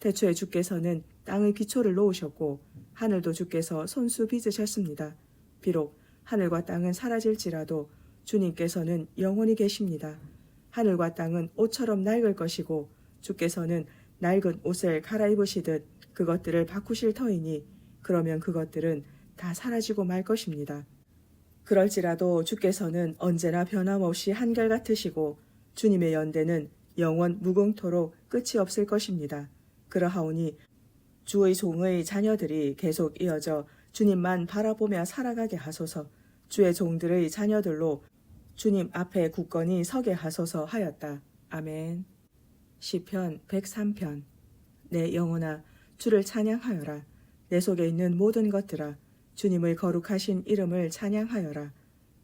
태초에 주께서는 땅의 기초를 놓으셨고 하늘도 주께서 손수 빚으셨습니다. 비록 하늘과 땅은 사라질지라도 주님께서는 영원히 계십니다. 하늘과 땅은 옷처럼 낡을 것이고 주께서는 낡은 옷을 갈아입으시듯 그것들을 바꾸실 터이니 그러면 그것들은 다 사라지고 말 것입니다. 그럴지라도 주께서는 언제나 변함없이 한결같으시고 주님의 연대는 영원 무궁토록 끝이 없을 것입니다. 그러하오니 주의 종의 자녀들이 계속 이어져 주님만 바라보며 살아가게 하소서. 주의 종들의 자녀들로 주님 앞에 굳건히 서게 하소서 하였다. 아멘. 시편 103편. 내 영혼아 주를 찬양하여라. 내 속에 있는 모든 것들아 주님의 거룩하신 이름을 찬양하여라.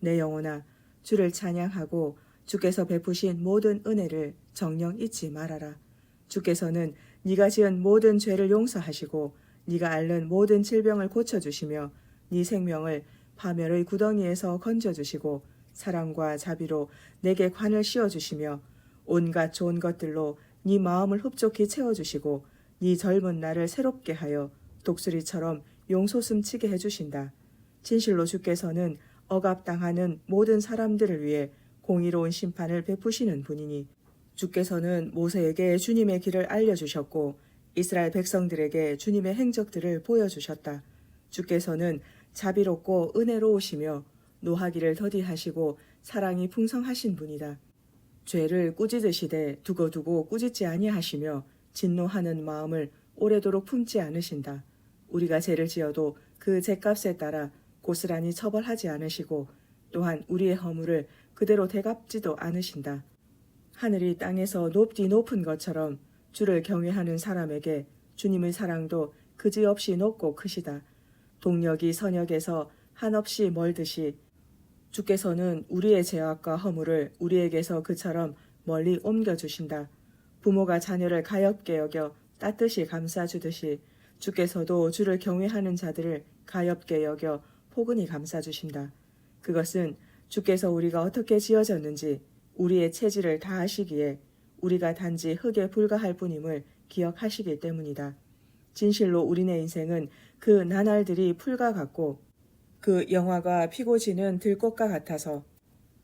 내 영혼아 주를 찬양하고 주께서 베푸신 모든 은혜를 정녕 잊지 말아라. 주께서는 네가 지은 모든 죄를 용서하시고 네가 앓는 모든 질병을 고쳐주시며 네 생명을 파멸의 구덩이에서 건져주시고 사랑과 자비로 내게 관을 씌워주시며 온갖 좋은 것들로 네 마음을 흡족히 채워주시고 네 젊은 날을 새롭게 하여 독수리처럼 용솟음 치게 해주신다. 진실로 주께서는 억압당하는 모든 사람들을 위해 공의로운 심판을 베푸시는 분이니 주께서는 모세에게 주님의 길을 알려주셨고 이스라엘 백성들에게 주님의 행적들을 보여주셨다. 주께서는 자비롭고 은혜로우시며 노하기를 더디하시고 사랑이 풍성하신 분이다. 죄를 꾸짖으시되 두고두고 꾸짖지 아니하시며 진노하는 마음을 오래도록 품지 않으신다. 우리가 죄를 지어도 그 죄값에 따라 고스란히 처벌하지 않으시고 또한 우리의 허물을 그대로 되갚지도 않으신다. 하늘이 땅에서 높디 높은 것처럼 주를 경외하는 사람에게 주님의 사랑도 그지없이 높고 크시다. 동력이 선역에서 한없이 멀듯이 주께서는 우리의 죄악과 허물을 우리에게서 그처럼 멀리 옮겨주신다. 부모가 자녀를 가엾게 여겨 따뜻이 감싸주듯이 주께서도 주를 경외하는 자들을 가엾게 여겨 포근히 감싸주신다. 그것은 주께서 우리가 어떻게 지어졌는지 우리의 체질을 다 아시기에 우리가 단지 흙에 불과할 뿐임을 기억하시기 때문이다. 진실로 우리네 인생은 그 나날들이 풀과 같고 그 영화가 피고 지는 들꽃과 같아서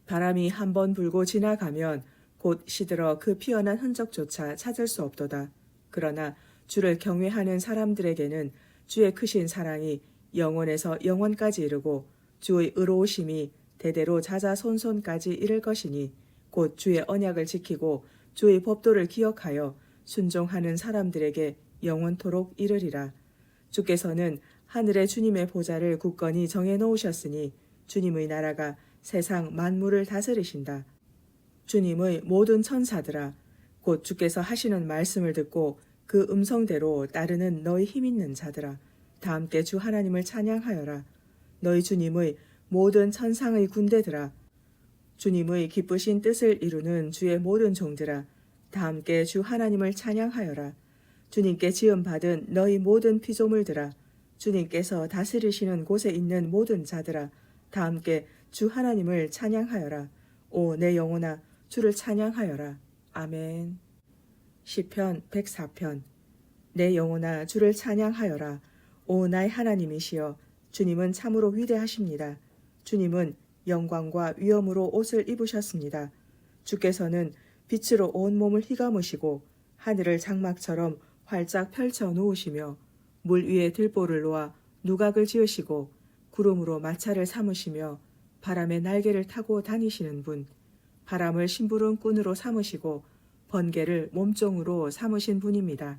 바람이 한번 불고 지나가면 곧 시들어 그 피어난 흔적조차 찾을 수 없도다. 그러나 주를 경외하는 사람들에게는 주의 크신 사랑이 영원에서 영원까지 이르고 주의 의로우심이 대대로 자자손손까지 이를 것이니 곧 주의 언약을 지키고 주의 법도를 기억하여 순종하는 사람들에게 영원토록 이르리라. 주께서는 하늘에 주님의 보좌를 굳건히 정해 놓으셨으니 주님의 나라가 세상 만물을 다스리신다. 주님의 모든 천사들아 곧 주께서 하시는 말씀을 듣고 그 음성대로 따르는 너희 힘있는 자들아 다 함께 주 하나님을 찬양하여라. 너희 주님의 모든 천상의 군대들아 주님의 기쁘신 뜻을 이루는 주의 모든 종들아 다 함께 주 하나님을 찬양하여라. 주님께 지음받은 너희 모든 피조물들아 주님께서 다스리시는 곳에 있는 모든 자들아 다 함께 주 하나님을 찬양하여라. 오 내 영혼아 주를 찬양하여라. 아멘. 시편 104편. 내 영혼아 주를 찬양하여라. 오 나의 하나님이시여 주님은 참으로 위대하십니다. 주님은 영광과 위엄으로 옷을 입으셨습니다. 주께서는 빛으로 온 몸을 휘감으시고 하늘을 장막처럼 활짝 펼쳐 놓으시며 물 위에 들보를 놓아 누각을 지으시고 구름으로 마차를 삼으시며 바람의 날개를 타고 다니시는 분, 바람을 심부름 꾼으로 삼으시고 번개를 몸종으로 삼으신 분입니다.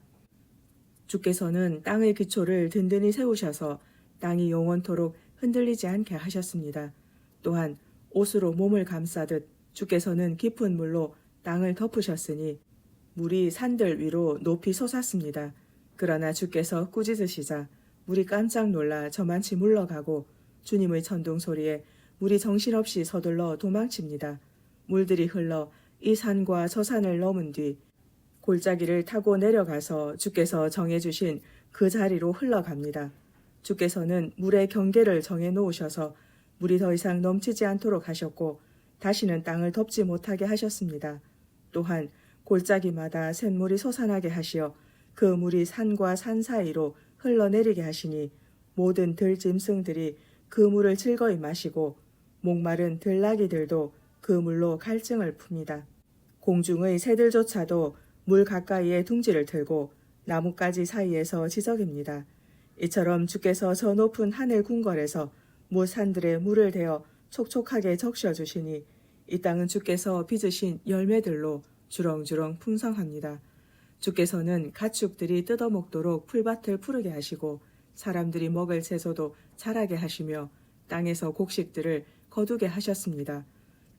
주께서는 땅의 기초를 든든히 세우셔서 땅이 영원토록 흔들리지 않게 하셨습니다. 또한 옷으로 몸을 감싸듯 주께서는 깊은 물로 땅을 덮으셨으니 물이 산들 위로 높이 솟았습니다. 그러나 주께서 꾸짖으시자 물이 깜짝 놀라 저만치 물러가고 주님의 천둥 소리에 물이 정신없이 서둘러 도망칩니다. 물들이 흘러 이 산과 저 산을 넘은 뒤 골짜기를 타고 내려가서 주께서 정해주신 그 자리로 흘러갑니다. 주께서는 물의 경계를 정해 놓으셔서 물이 더 이상 넘치지 않도록 하셨고 다시는 땅을 덮지 못하게 하셨습니다. 또한 골짜기마다 샘물이 솟아나게 하시어 그 물이 산과 산 사이로 흘러내리게 하시니 모든 들짐승들이 그 물을 즐거이 마시고 목마른 들나귀들도 그 물로 갈증을 풉니다. 공중의 새들조차도 물 가까이에 둥지를 틀고 나뭇가지 사이에서 지저깁니다. 이처럼 주께서 저 높은 하늘 궁궐에서 모산들의 물을 대어 촉촉하게 적셔주시니 이 땅은 주께서 빚으신 열매들로 주렁주렁 풍성합니다. 주께서는 가축들이 뜯어먹도록 풀밭을 푸르게 하시고 사람들이 먹을 채소도 자라게 하시며 땅에서 곡식들을 거두게 하셨습니다.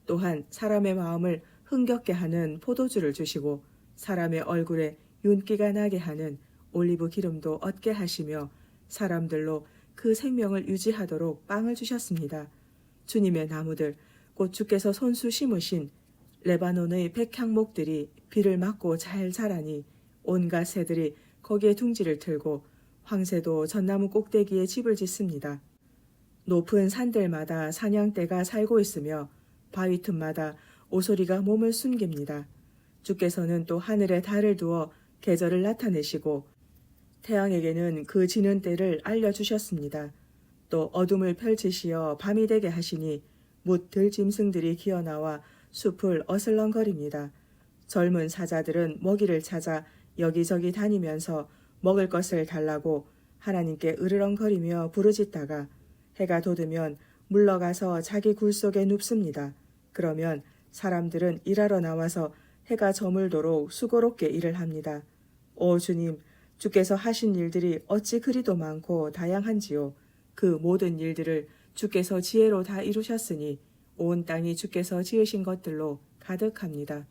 또한 사람의 마음을 흥겹게 하는 포도주를 주시고 사람의 얼굴에 윤기가 나게 하는 올리브 기름도 얻게 하시며 사람들로 그 생명을 유지하도록 빵을 주셨습니다. 주님의 나무들 곧 주께서 손수 심으신 레바논의 백향목들이 비를 맞고 잘 자라니 온갖 새들이 거기에 둥지를 틀고 황새도 전나무 꼭대기에 집을 짓습니다. 높은 산들마다 사냥대가 살고 있으며 바위 틈마다 오소리가 몸을 숨깁니다. 주께서는 또 하늘에 달을 두어 계절을 나타내시고 태양에게는 그 지는 때를 알려주셨습니다. 또 어둠을 펼치시어 밤이 되게 하시니 뭇 들짐승들이 기어나와 숲을 어슬렁거립니다. 젊은 사자들은 먹이를 찾아 여기저기 다니면서 먹을 것을 달라고 하나님께 으르렁거리며 부르짖다가 해가 돋으면 물러가서 자기 굴 속에 눕습니다. 그러면 사람들은 일하러 나와서 해가 저물도록 수고롭게 일을 합니다. 오 주님, 주께서 하신 일들이 어찌 그리도 많고 다양한지요. 그 모든 일들을 주께서 지혜로 다 이루셨으니 온 땅이 주께서 지으신 것들로 가득합니다.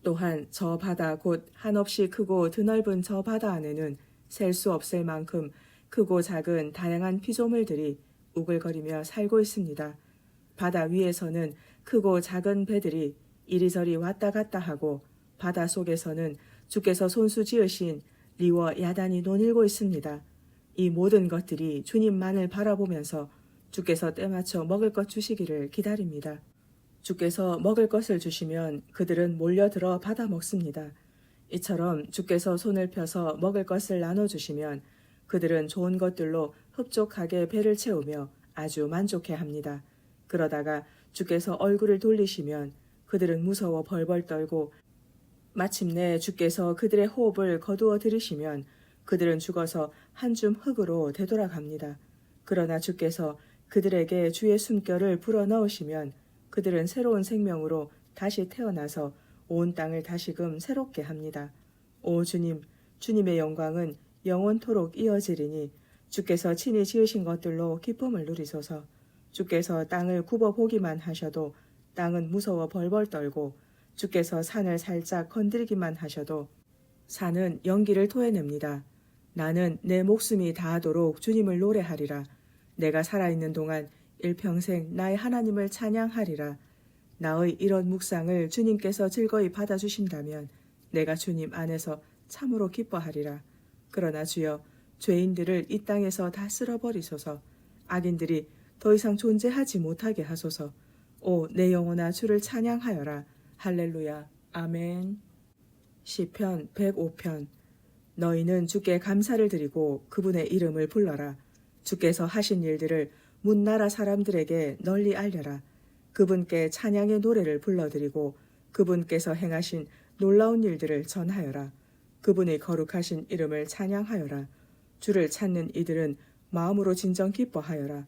또한 저 바다 곧 한없이 크고 드넓은 저 바다 안에는 셀 수 없을 만큼 크고 작은 다양한 피조물들이 우글거리며 살고 있습니다. 바다 위에서는 크고 작은 배들이 이리저리 왔다 갔다 하고 바다 속에서는 주께서 손수 지으신 리워 야단이 논일고 있습니다. 이 모든 것들이 주님만을 바라보면서 주께서 때맞춰 먹을 것 주시기를 기다립니다. 주께서 먹을 것을 주시면 그들은 몰려들어 받아 먹습니다. 이처럼 주께서 손을 펴서 먹을 것을 나눠주시면 그들은 좋은 것들로 흡족하게 배를 채우며 아주 만족해합니다. 그러다가 주께서 얼굴을 돌리시면 그들은 무서워 벌벌 떨고 마침내 주께서 그들의 호흡을 거두어 들이시면 그들은 죽어서 한 줌 흙으로 되돌아갑니다. 그러나 주께서 그들에게 주의 숨결을 불어넣으시면 그들은 새로운 생명으로 다시 태어나서 온 땅을 다시금 새롭게 합니다. 오 주님, 주님의 영광은 영원토록 이어지리니 주께서 친히 지으신 것들로 기쁨을 누리소서. 주께서 땅을 굽어보기만 하셔도 땅은 무서워 벌벌 떨고 주께서 산을 살짝 건드리기만 하셔도 산은 연기를 토해냅니다. 나는 내 목숨이 다하도록 주님을 노래하리라. 내가 살아있는 동안 일평생 나의 하나님을 찬양하리라. 나의 이런 묵상을 주님께서 즐거이 받아주신다면 내가 주님 안에서 참으로 기뻐하리라. 그러나 주여, 죄인들을 이 땅에서 다 쓸어버리소서. 악인들이 더 이상 존재하지 못하게 하소서. 오, 내 영혼아 주를 찬양하여라. 할렐루야. 아멘. 시편 105편. 너희는 주께 감사를 드리고 그분의 이름을 불러라. 주께서 하신 일들을 문나라 사람들에게 널리 알려라. 그분께 찬양의 노래를 불러드리고 그분께서 행하신 놀라운 일들을 전하여라. 그분의 거룩하신 이름을 찬양하여라. 주를 찾는 이들은 마음으로 진정 기뻐하여라.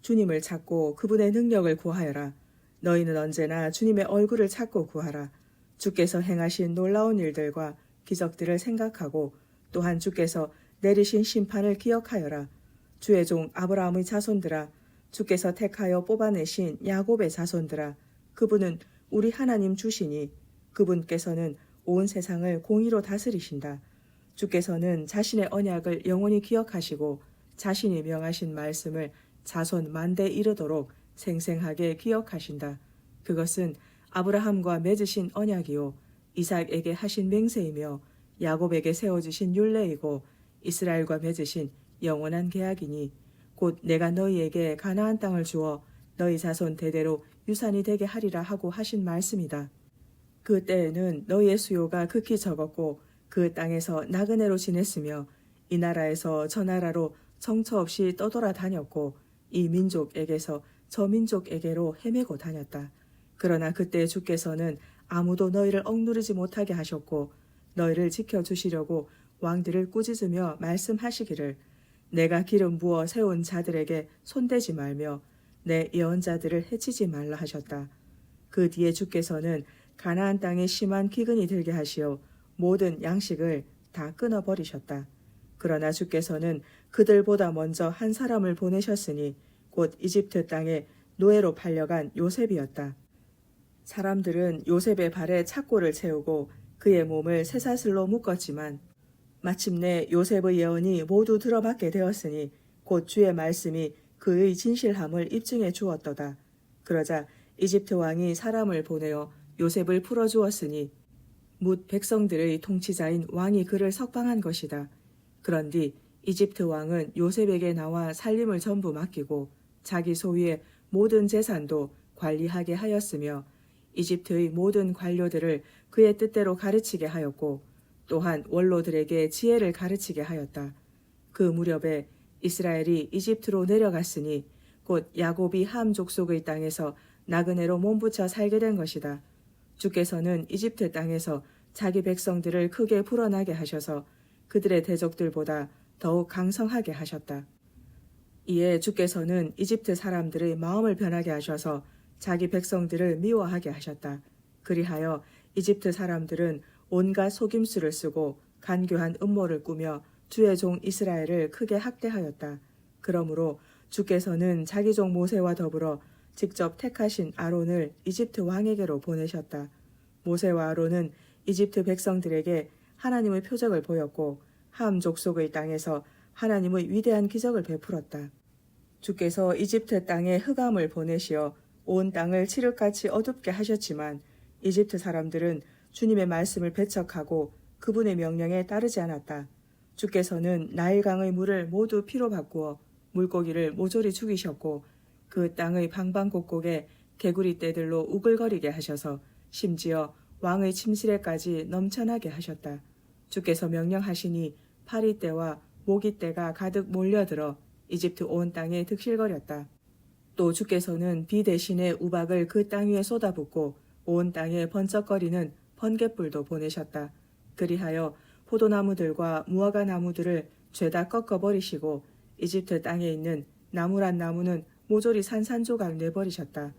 주님을 찾고 그분의 능력을 구하여라. 너희는 언제나 주님의 얼굴을 찾고 구하라. 주께서 행하신 놀라운 일들과 기적들을 생각하고 또한 주께서 내리신 심판을 기억하여라. 주의 종 아브라함의 자손들아, 주께서 택하여 뽑아내신 야곱의 자손들아, 그분은 우리 하나님 주시니 그분께서는 온 세상을 공의로 다스리신다. 주께서는 자신의 언약을 영원히 기억하시고 자신이 명하신 말씀을 자손 만대 이르도록 생생하게 기억하신다. 그것은 아브라함과 맺으신 언약이요 이삭에게 하신 맹세이며 야곱에게 세워주신 율례이고 이스라엘과 맺으신 영원한 계약이니 곧 내가 너희에게 가나안 땅을 주어 너희 자손 대대로 유산이 되게 하리라 하고 하신 말씀이다. 그 때에는 너희의 수요가 극히 적었고 그 땅에서 나그네로 지냈으며 이 나라에서 저 나라로 정처 없이 떠돌아다녔고 이 민족에게서 저 민족에게로 헤매고 다녔다. 그러나 그때 주께서는 아무도 너희를 억누르지 못하게 하셨고 너희를 지켜주시려고 왕들을 꾸짖으며 말씀하시기를 내가 기름 부어 세운 자들에게 손대지 말며 내 예언자들을 해치지 말라 하셨다. 그 뒤에 주께서는 가나안 땅에 심한 기근이 들게 하시어 모든 양식을 다 끊어버리셨다. 그러나 주께서는 그들보다 먼저 한 사람을 보내셨으니 곧 이집트 땅에 노예로 팔려간 요셉이었다. 사람들은 요셉의 발에 착고를 채우고 그의 몸을 쇠사슬로 묶었지만 마침내 요셉의 예언이 모두 들어맞게 되었으니 곧 주의 말씀이 그의 진실함을 입증해 주었도다. 그러자 이집트 왕이 사람을 보내어 요셉을 풀어주었으니 뭇 백성들의 통치자인 왕이 그를 석방한 것이다. 그런뒤 이집트 왕은 요셉에게 나와 살림을 전부 맡기고 자기 소유의 모든 재산도 관리하게 하였으며 이집트의 모든 관료들을 그의 뜻대로 가르치게 하였고 또한 원로들에게 지혜를 가르치게 하였다. 그 무렵에 이스라엘이 이집트로 내려갔으니 곧 야곱이 함 족속의 땅에서 나그네로 몸부쳐 살게 된 것이다. 주께서는 이집트 땅에서 자기 백성들을 크게 불어나게 하셔서 그들의 대적들보다 더욱 강성하게 하셨다. 이에 주께서는 이집트 사람들의 마음을 변하게 하셔서 자기 백성들을 미워하게 하셨다. 그리하여 이집트 사람들은 온갖 속임수를 쓰고 간교한 음모를 꾸며 주의 종 이스라엘을 크게 학대하였다. 그러므로 주께서는 자기 종 모세와 더불어 직접 택하신 아론을 이집트 왕에게로 보내셨다. 모세와 아론은 이집트 백성들에게 하나님의 표적을 보였고 함 족속의 땅에서 하나님의 위대한 기적을 베풀었다. 주께서 이집트 땅에 흑암을 보내시어 온 땅을 칠흑같이 어둡게 하셨지만 이집트 사람들은 주님의 말씀을 배척하고 그분의 명령에 따르지 않았다. 주께서는 나일강의 물을 모두 피로 바꾸어 물고기를 모조리 죽이셨고 그 땅의 방방곡곡에 개구리 떼들로 우글거리게 하셔서 심지어 왕의 침실에까지 넘쳐나게 하셨다. 주께서 명령하시니 파리떼와 모기떼가 가득 몰려들어 이집트 온 땅에 득실거렸다. 또 주께서는 비 대신에 우박을 그 땅 위에 쏟아붓고 온 땅에 번쩍거리는 번갯불도 보내셨다. 그리하여 포도나무들과 무화과 나무들을 죄다 꺾어버리시고 이집트 땅에 있는 나무란 나무는 모조리 산산조각 내버리셨다.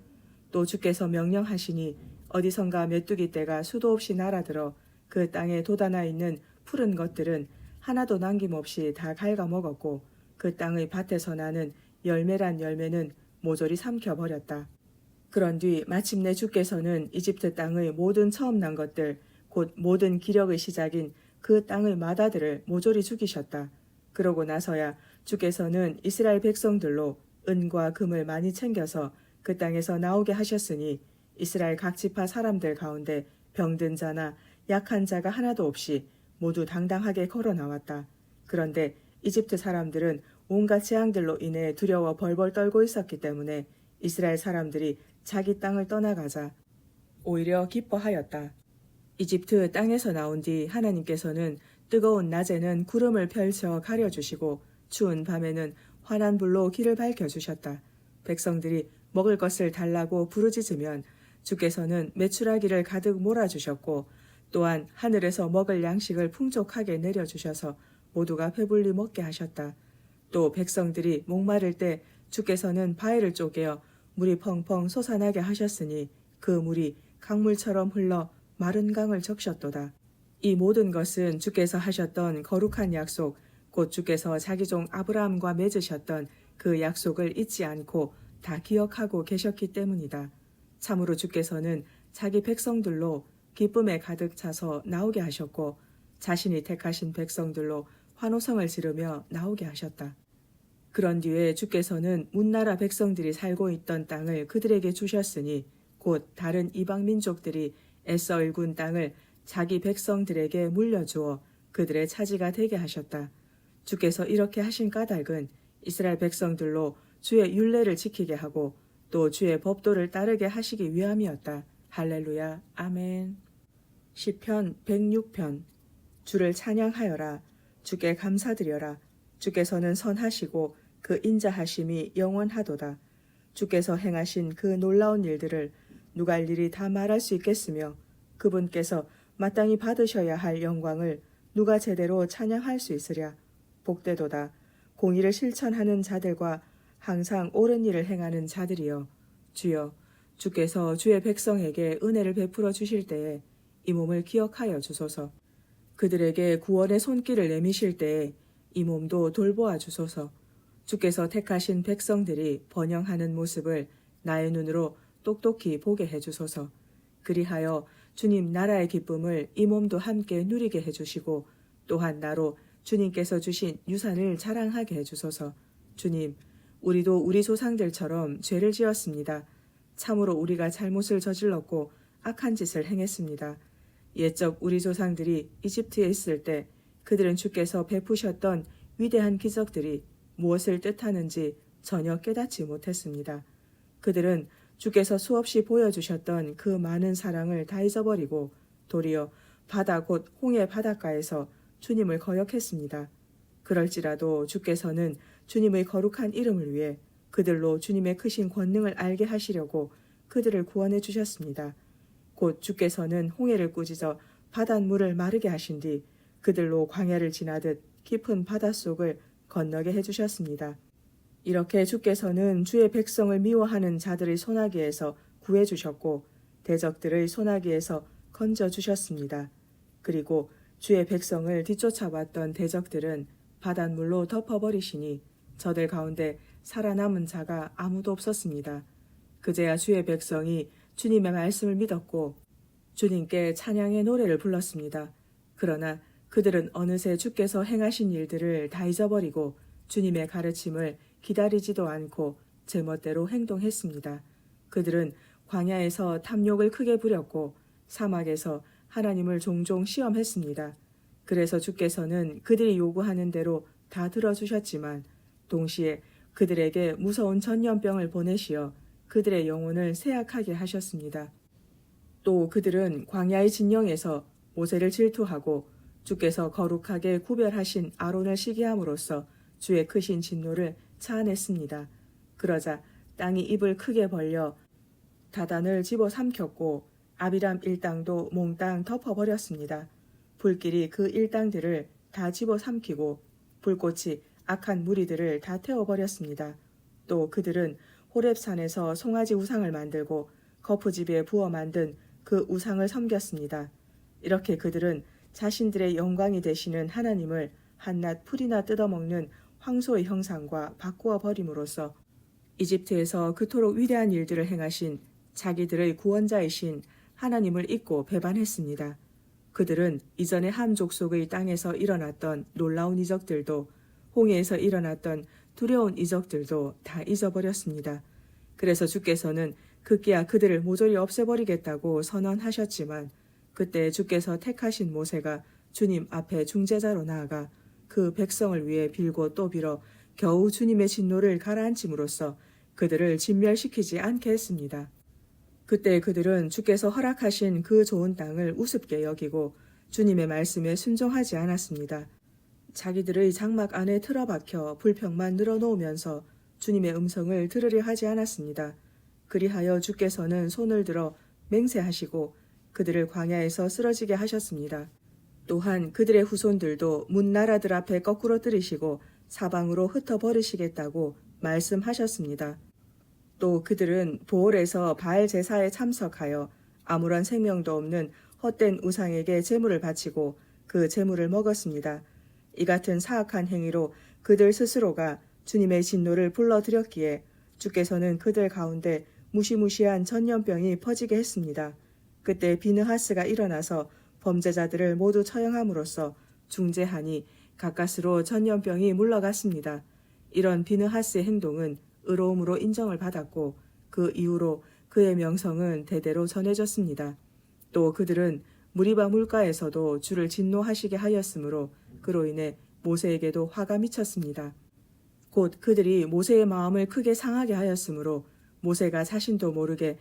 또 주께서 명령하시니 어디선가 메뚜기 떼가 수도 없이 날아들어 그 땅에 돋아나 있는 푸른 것들은 하나도 남김없이 다 갉아먹었고 그 땅의 밭에서 나는 열매란 열매는 모조리 삼켜버렸다. 그런 뒤 마침내 주께서는 이집트 땅의 모든 처음 난 것들 곧 모든 기력의 시작인 그 땅의 마다들을 모조리 죽이셨다. 그러고 나서야 주께서는 이스라엘 백성들로 은과 금을 많이 챙겨서 그 땅에서 나오게 하셨으니 이스라엘 각 지파 사람들 가운데 병든 자나 약한 자가 하나도 없이 모두 당당하게 걸어 나왔다. 그런데 이집트 사람들은 온갖 재앙들로 인해 두려워 벌벌 떨고 있었기 때문에 이스라엘 사람들이 자기 땅을 떠나가자 오히려 기뻐하였다. 이집트 땅에서 나온 뒤 하나님께서는 뜨거운 낮에는 구름을 펼쳐 가려주시고 추운 밤에는 환한 불로 길을 밝혀주셨다. 백성들이 먹을 것을 달라고 부르짖으면 주께서는 메추라기를 가득 몰아주셨고 또한 하늘에서 먹을 양식을 풍족하게 내려주셔서 모두가 배불리 먹게 하셨다. 또 백성들이 목마를 때 주께서는 바위를 쪼개어 물이 펑펑 솟아나게 하셨으니 그 물이 강물처럼 흘러 마른 강을 적셨도다. 이 모든 것은 주께서 하셨던 거룩한 약속, 곧 주께서 자기 종 아브라함과 맺으셨던 그 약속을 잊지 않고 다 기억하고 계셨기 때문이다. 참으로 주께서는 자기 백성들로 기쁨에 가득 차서 나오게 하셨고 자신이 택하신 백성들로 환호성을 지르며 나오게 하셨다. 그런 뒤에 주께서는 문나라 백성들이 살고 있던 땅을 그들에게 주셨으니 곧 다른 이방 민족들이 애써 일군 땅을 자기 백성들에게 물려주어 그들의 차지가 되게 하셨다. 주께서 이렇게 하신 까닭은 이스라엘 백성들로 주의 율례를 지키게 하고 또 주의 법도를 따르게 하시기 위함이었다. 할렐루야. 아멘. 시편 106편. 주를 찬양하여라. 주께 감사드려라. 주께서는 선하시고 그 인자하심이 영원하도다. 주께서 행하신 그 놀라운 일들을 누가 일일이 다 말할 수 있겠으며 그분께서 마땅히 받으셔야 할 영광을 누가 제대로 찬양할 수 있으랴. 복되도다. 공의를 실천하는 자들과 항상 옳은 일을 행하는 자들이여. 주여, 주께서 주의 백성에게 은혜를 베풀어 주실 때에 이 몸을 기억하여 주소서. 그들에게 구원의 손길을 내미실 때에 이 몸도 돌보아 주소서. 주께서 택하신 백성들이 번영하는 모습을 나의 눈으로 똑똑히 보게 해주소서. 그리하여 주님 나라의 기쁨을 이 몸도 함께 누리게 해주시고 또한 나로 주님께서 주신 유산을 자랑하게 해주소서. 주님, 우리도 우리 조상들처럼 죄를 지었습니다. 참으로 우리가 잘못을 저질렀고 악한 짓을 행했습니다. 옛적 우리 조상들이 이집트에 있을 때 그들은 주께서 베푸셨던 위대한 기적들이 무엇을 뜻하는지 전혀 깨닫지 못했습니다. 그들은 주께서 수없이 보여주셨던 그 많은 사랑을 다 잊어버리고 도리어 바다 곧 홍해 바닷가에서 주님을 거역했습니다. 그럴지라도 주께서는 주님의 거룩한 이름을 위해 그들로 주님의 크신 권능을 알게 하시려고 그들을 구원해 주셨습니다. 곧 주께서는 홍해를 꾸짖어 바닷물을 마르게 하신 뒤 그들로 광야를 지나듯 깊은 바닷속을 건너게 해주셨습니다. 이렇게 주께서는 주의 백성을 미워하는 자들의 소나기에서 구해주셨고 대적들의 소나기에서 건져주셨습니다. 그리고 주의 백성을 뒤쫓아왔던 대적들은 바닷물로 덮어버리시니 저들 가운데 살아남은 자가 아무도 없었습니다. 그제야 주의 백성이 주님의 말씀을 믿었고 주님께 찬양의 노래를 불렀습니다. 그러나 그들은 어느새 주께서 행하신 일들을 다 잊어버리고 주님의 가르침을 기다리지도 않고 제멋대로 행동했습니다. 그들은 광야에서 탐욕을 크게 부렸고 사막에서 하나님을 종종 시험했습니다. 그래서 주께서는 그들이 요구하는 대로 다 들어주셨지만 동시에 그들에게 무서운 전염병을 보내시어 그들의 영혼을 쇠약하게 하셨습니다. 또 그들은 광야의 진영에서 모세를 질투하고 주께서 거룩하게 구별하신 아론을 시기함으로써 주의 크신 진노를 차안했습니다. 그러자 땅이 입을 크게 벌려 다단을 집어삼켰고 아비람 일당도 몽땅 덮어버렸습니다. 불길이 그 일당들을 다 집어삼키고 불꽃이 악한 무리들을 다 태워버렸습니다. 또 그들은 호렙산에서 송아지 우상을 만들고 거푸집에 부어 만든 그 우상을 섬겼습니다. 이렇게 그들은 자신들의 영광이 되시는 하나님을 한낱 풀이나 뜯어먹는 황소의 형상과 바꾸어 버림으로써 이집트에서 그토록 위대한 일들을 행하신 자기들의 구원자이신 하나님을 잊고 배반했습니다. 그들은 이전에 함 족속의 땅에서 일어났던 놀라운 이적들도 홍해에서 일어났던 두려운 이적들도 다 잊어버렸습니다. 그래서 주께서는 급기야 그들을 모조리 없애버리겠다고 선언하셨지만 그때 주께서 택하신 모세가 주님 앞에 중재자로 나아가 그 백성을 위해 빌고 또 빌어 겨우 주님의 진노를 가라앉힘으로써 그들을 진멸시키지 않게 했습니다. 그때 그들은 주께서 허락하신 그 좋은 땅을 우습게 여기고 주님의 말씀에 순종하지 않았습니다. 자기들의 장막 안에 틀어박혀 불평만 늘어놓으면서 주님의 음성을 들으려 하지 않았습니다. 그리하여 주께서는 손을 들어 맹세하시고 그들을 광야에서 쓰러지게 하셨습니다. 또한 그들의 후손들도 문나라들 앞에 거꾸로 들이시고 사방으로 흩어버리시겠다고 말씀하셨습니다. 또 그들은 보홀에서 바알 제사에 참석하여 아무런 생명도 없는 헛된 우상에게 제물을 바치고 그 제물을 먹었습니다. 이 같은 사악한 행위로 그들 스스로가 주님의 진노를 불러들였기에 주께서는 그들 가운데 무시무시한 전염병이 퍼지게 했습니다. 그때 비느하스가 일어나서 범죄자들을 모두 처형함으로써 중재하니 가까스로 전염병이 물러갔습니다. 이런 비느하스의 행동은 의로움으로 인정을 받았고 그 이후로 그의 명성은 대대로 전해졌습니다. 또 그들은 무리바 물가에서도 주를 진노하시게 하였으므로 그로 인해 모세에게도 화가 미쳤습니다. 곧 그들이 모세의 마음을 크게 상하게 하였으므로 모세가 자신도 모르게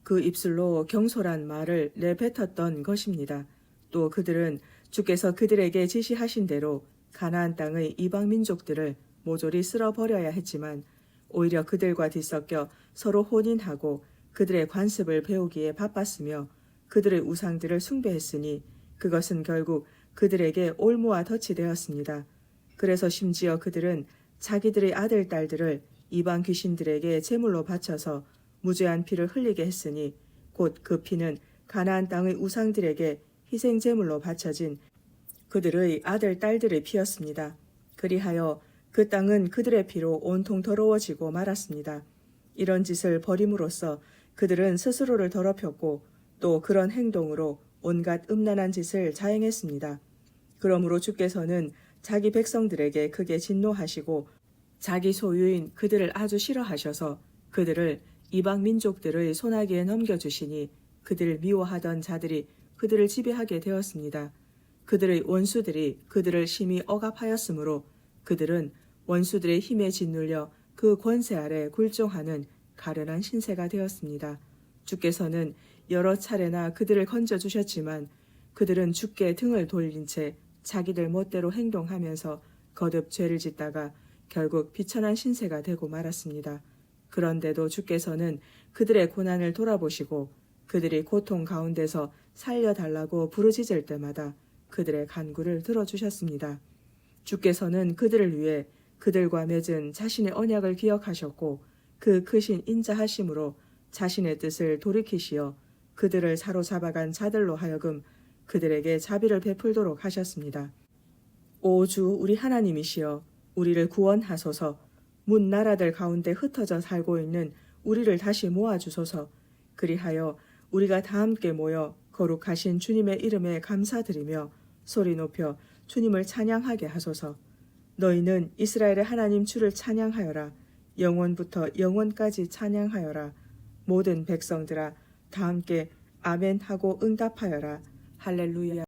그 입술로 경솔한 말을 내뱉었던 것입니다. 또 그들은 주께서 그들에게 지시하신 대로 가나안 땅의 이방 민족들을 모조리 쓸어버려야 했지만 오히려 그들과 뒤섞여 서로 혼인하고 그들의 관습을 배우기에 바빴으며 그들의 우상들을 숭배했으니 그것은 결국 그들에게 올무와 덫이 되었습니다. 그래서 심지어 그들은 자기들의 아들, 딸들을 이방 귀신들에게 제물로 바쳐서 무죄한 피를 흘리게 했으니 곧 그 피는 가나안 땅의 우상들에게 희생 제물로 바쳐진 그들의 아들, 딸들의 피였습니다. 그리하여 그 땅은 그들의 피로 온통 더러워지고 말았습니다. 이런 짓을 벌임으로써 그들은 스스로를 더럽혔고 또 그런 행동으로 온갖 음란한 짓을 자행했습니다. 그러므로 주께서는 자기 백성들에게 크게 진노하시고 자기 소유인 그들을 아주 싫어하셔서 그들을 이방 민족들의 손아귀에 넘겨주시니 그들을 미워하던 자들이 그들을 지배하게 되었습니다. 그들의 원수들이 그들을 심히 억압하였으므로 그들은 원수들의 힘에 짓눌려 그 권세 아래 굴종하는 가련한 신세가 되었습니다. 주께서는 여러 차례나 그들을 건져주셨지만 그들은 주께 등을 돌린 채 자기들 멋대로 행동하면서 거듭 죄를 짓다가 결국 비천한 신세가 되고 말았습니다. 그런데도 주께서는 그들의 고난을 돌아보시고 그들이 고통 가운데서 살려달라고 부르짖을 때마다 그들의 간구를 들어주셨습니다. 주께서는 그들을 위해 그들과 맺은 자신의 언약을 기억하셨고 그 크신 인자하심으로 자신의 뜻을 돌이키시어 그들을 사로잡아간 자들로 하여금 그들에게 자비를 베풀도록 하셨습니다. 오 주 우리 하나님이시여 우리를 구원하소서. 문 나라들 가운데 흩어져 살고 있는 우리를 다시 모아주소서. 그리하여 우리가 다 함께 모여 거룩하신 주님의 이름에 감사드리며 소리 높여 주님을 찬양하게 하소서. 너희는 이스라엘의 하나님 주를 찬양하여라. 영원부터 영원까지 찬양하여라. 모든 백성들아 다 함께 아멘 하고 응답하여라. 할렐루야.